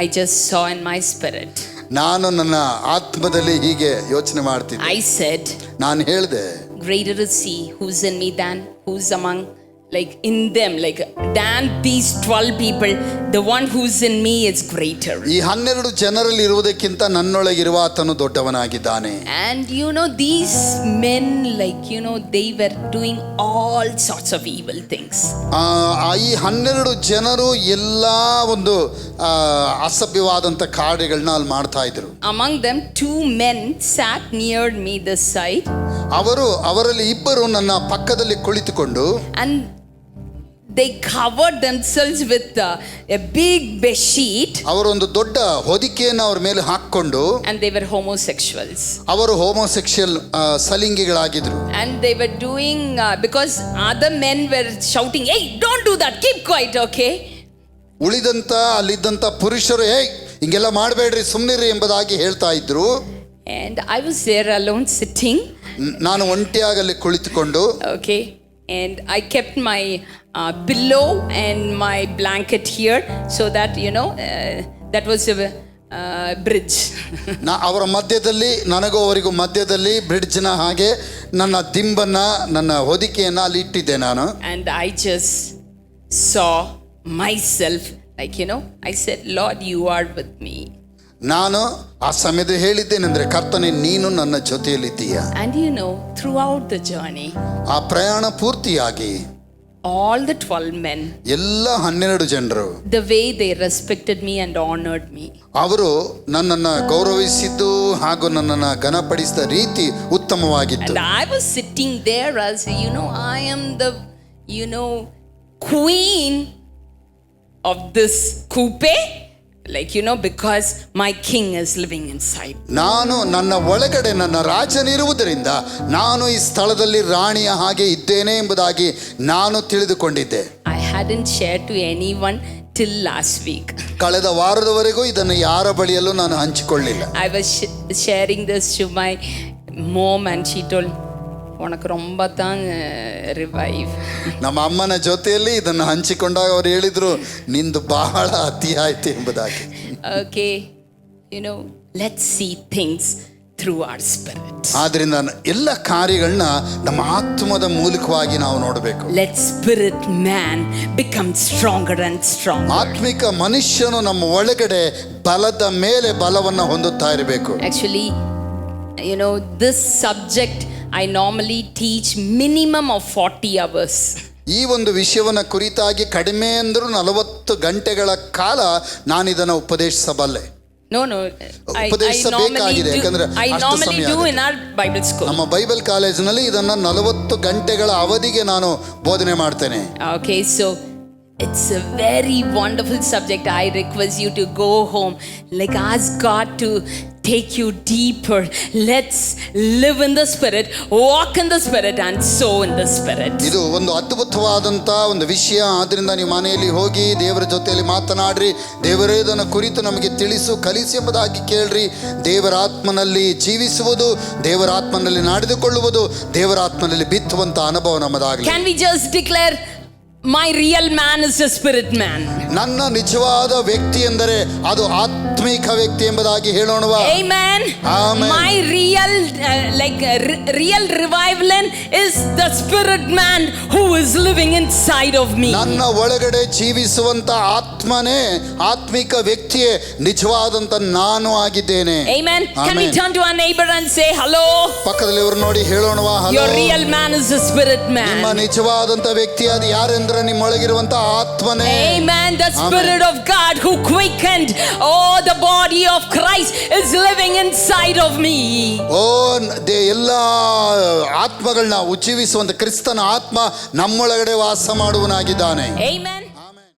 I just saw in my spirit. ನಾನು ನನ್ನ ಆತ್ಮದಲ್ಲಿ ಹೀಗೆ ಯೋಚನೆ ಮಾಡ್ತಿದ್ದೆ. I said, ನಾನು ಹೇಳಿದೆ, greater is he who's in me than who's among, like in them, like than these 12 people, the one who's in me is greater. ಈ 12 ಜನರಲ್ಲಿ ಇರುವುದಕ್ಕಿಂತ ನನ್ನೊಳಗಿರುವ ಆತನು ದೊಡ್ಡವನಾಗಿದ್ದಾನೆ. And these men, like they were doing all sorts of evil things. ಈ 12 ಜನರು ಎಲ್ಲಾ ಒಂದು ಅಸಭ್ಯವಾದಂತ ಕಾರ್ಯಗಳನ್ನ ಅಲ್ಲಿ ಮಾಡ್ತಾ ಇದ್ರು. Among them 2 men sat near me this side. ಅವರಲ್ಲಿ ಇಬ್ಬರು ನನ್ನ ಪಕ್ಕದಲ್ಲಿ ಕುಳಿತುಕೊಂಡು, and they covered themselves with a big bedsheet. ಅವರೊಂದು ದೊಡ್ಡ ಹೊದಿಕೆಯನ್ನು ಅವರ ಮೇಲೆ ಹಾಕಿಕೊಂಡು, and they were homosexuals. ಅವರು ಹೋಮೋಸೆಕ್ಷುವಲ್ ಸಲಿಂಗಿಗಳಾಗಿದ್ರು. And they were doing because other men were shouting, hey, don't do that, keep quiet, okay. ಅಲ್ಲಿದ್ದಂತ ಪುರುಷರು ಹಿಂಗೆಲ್ಲ ಮಾಡಬೇಡ್ರಿ, ಸುಮ್ಮನಿರಿ ಎಂಬುದಾಗಿ ಹೇಳ್ತಾ ಇದ್ರು. And I was there alone sitting. ನಾನು ಒಂಟಿಯಾಗಲ್ಲಿ ಕುಳಿತುಕೊಂಡು, okay, and I kept my pillow and my blanket here so that that was a bridge. ಅವರ ಮಧ್ಯದಲ್ಲಿ, ನನಗೂ ಅವರಿಗೂ ಮಧ್ಯದಲ್ಲಿ ಬ್ರಿಡ್ಜ್ನ ಹಾಗೆ ನನ್ನ ದಿಂಬನ್ನ, ನನ್ನ ಹೊದಿಕೆಯನ್ನ ಅಲ್ಲಿ ಇಟ್ಟಿದ್ದೆ ನಾನು. And I just saw myself, like I said, Lord, you are with me. ನಾನು ಆ ಸಮಯದಲ್ಲಿ ಹೇಳಿದ್ದೇನೆಂದ್ರೆ, ಕರ್ತನೇ ನೀನು ನನ್ನ ಜೊತೆಯಲ್ಲಿದ್ದೀಯ. And throughout the journey, ಆ ಪ್ರಯಾಣ ಪೂರ್ತಿಯಾಗಿ all the 12 men, ಎಲ್ಲ 12 ಜನರು the way they respected me and honored me. ಅವರು ನನ್ನನ್ನು ಗೌರವಿಸಿದ್ದು ಹಾಗೂ ನನ್ನನ್ನು ಘನಪಡಿಸಿದ ರೀತಿ ಉತ್ತಮವಾಗಿತ್ತು. And I was sitting there as, I am the, queen of this coupe. Because my king is living inside. ನಾನು ನನ್ನ ಒಳಗಡೆ ನನ್ನ ರಾಜನಿರುವುದರಿಂದ ನಾನು ಈ ಸ್ಥಳದಲ್ಲಿ ರಾಣಿಯ ಹಾಗೆ ಇದ್ದೇನೆ ಎಂಬುದಾಗಿ ನಾನು ತಿಳಿದುಕೊಂಡಿದ್ದೆ. I hadn't shared to anyone till last week. ಕಳೆದ ವಾರದವರೆಗೂ ಇದನ್ನು ಯಾರ ಬಳಿಯಲ್ಲೂ ನಾನು ಹಂಚಿಕೊಳ್ಳಿಲ್ಲ. I was sharing this to my mom and she told, உனக்கு ரொம்ப தான் ರಿವೈವ್. ನಮ್ಮ ಅಮ್ಮನ ಜೊತೆಯಲ್ಲಿ ಇದನ್ನು ಹಂಚಿಕೊಂಡಾಗ ಅವರು ಹೇಳಿದ್ರು, ನಿಂದು ಬಹಳ ಅತಿ ಆಯ್ತು ಎಂಬುದಾಗಿ. Okay, let's see things through our spirit. ಆದ್ರಿಂದ ಎಲ್ಲ ಕಾರ್ಯಗಳನ್ನ ನಮ್ಮ ಆತ್ಮದ ಮೂಲಕವಾಗಿ ನಾವು ನೋಡಬೇಕು. Let spirit man become stronger and stronger. ಆತ್ಮಿಕ ಮನುಷ್ಯನು ನಮ್ಮ ಒಳಗಡೆ ಬಲದ ಮೇಲೆ ಬಲವನ್ನು ಹೊಂದುತ್ತಾ ಇರಬೇಕು. Actually this subject I normally teach minimum of 40 hours. ಈ ಒಂದು ವಿಷಯವನ್ನು ಕುರಿತಾಗಿ ಕಡಿಮೆ ಅಂದರೂ 40 ಗಂಟೆಗಳ ಕಾಲ ನಾನು ಇದನ್ನು ಉಪದೇಶಿಸಬಲ್ಲೆ. No, ಉಪದೇಶಿಸಬೇಕಾಗಿದೆ, ಯಾಕಂದ್ರೆ I normally do in our Bible school. ನಮ್ಮ ಬೈಬಲ್ ಕಾಲೇಜಿನಲ್ಲಿ ಇದನ್ನು 40 ಗಂಟೆಗಳ ಅವಧಿಗೆ ನಾನು ಬೋಧನೆ ಮಾಡ್ತೇನೆ. Okay, so it's a very wonderful subject. I request you to go home, ask God to take you deeper. Let's live in the spirit, walk in the spirit and sow in the spirit. ಇದು ಒಂದು ಅದ್ಭುತವಾದಂತ ಒಂದು ವಿಷಯ. ಆದ್ರಿಂದ ನೀವು ಮನೆಯಲ್ಲಿ ಹೋಗಿ ದೇವರ ಜೊತೆಯಲ್ಲಿ ಮಾತನಾಡ್ರಿ, ದೇವರೇ ಇದನ್ನು ಕುರಿತು ನಮಗೆ ತಿಳಿಸು, ಕಲಿಸಿ ಎಂಬುದಾಗಿ ಕೇಳ್ರಿ. ದೇವರ ಆತ್ಮನಲ್ಲಿ ಜೀವಿಸುವುದು, ದೇವರ ಆತ್ಮನಲ್ಲಿ ನಡೆದುಕೊಳ್ಳುವುದು, ದೇವರ ಆತ್ಮನಲ್ಲಿ ಬಿತ್ತುವಂತ ಅನುಭವ ನಮ್ಮದಾಗಲಿ. Can we just declare, my real man is a spirit man? ನನ್ನ ನಿಜವಾದ ವ್ಯಕ್ತಿ ಎಂದರೆ ಅದು ಆತ್ಮಿಕ ವ್ಯಕ್ತಿ ಎಂಬುದಾಗಿ ಹೇಳೋಣವಾ? Amen. Amen. My real real revival is the spirit man who is living inside of me. ನನ್ನ ಒಳಗಡೆ ಜೀವಿಸುವಂತ ಆತ್ಮನೇ, ಆತ್ಮಿಕ ವ್ಯಕ್ತಿಯೇ ನಿಜವಾದಂತ ನಾನು ಆಗಿದ್ದೇನೆ. Amen. Can we turn to our neighbor and say hello? ಪಕ್ಕದಲ್ಲಿ ಇವರು ನೋಡಿ ಹೇಳೋಣವಾ? Your real man is a spirit man. ನಿಮ್ಮ ನಿಜವಾದಂತ ವ್ಯಕ್ತಿ ಅದು ಯಾರೆಂದ್ರೆ ನಿಮ್ಮೊಳಗಿರುವಂತ ಆತ್ಮನೇ. Amen. The spirit of God who quickened the body of Christ is living inside of me. ಎಲ್ಲ ಆತ್ಮಗಳನ್ನ ಉಜ್ಜೀವಿಸುವಂತ ಕ್ರಿಸ್ತನ ಆತ್ಮ ನಮ್ಮೊಳಗಡೆ ವಾಸ ಮಾಡುವನಾಗಿದ್ದಾನೆ. Amen.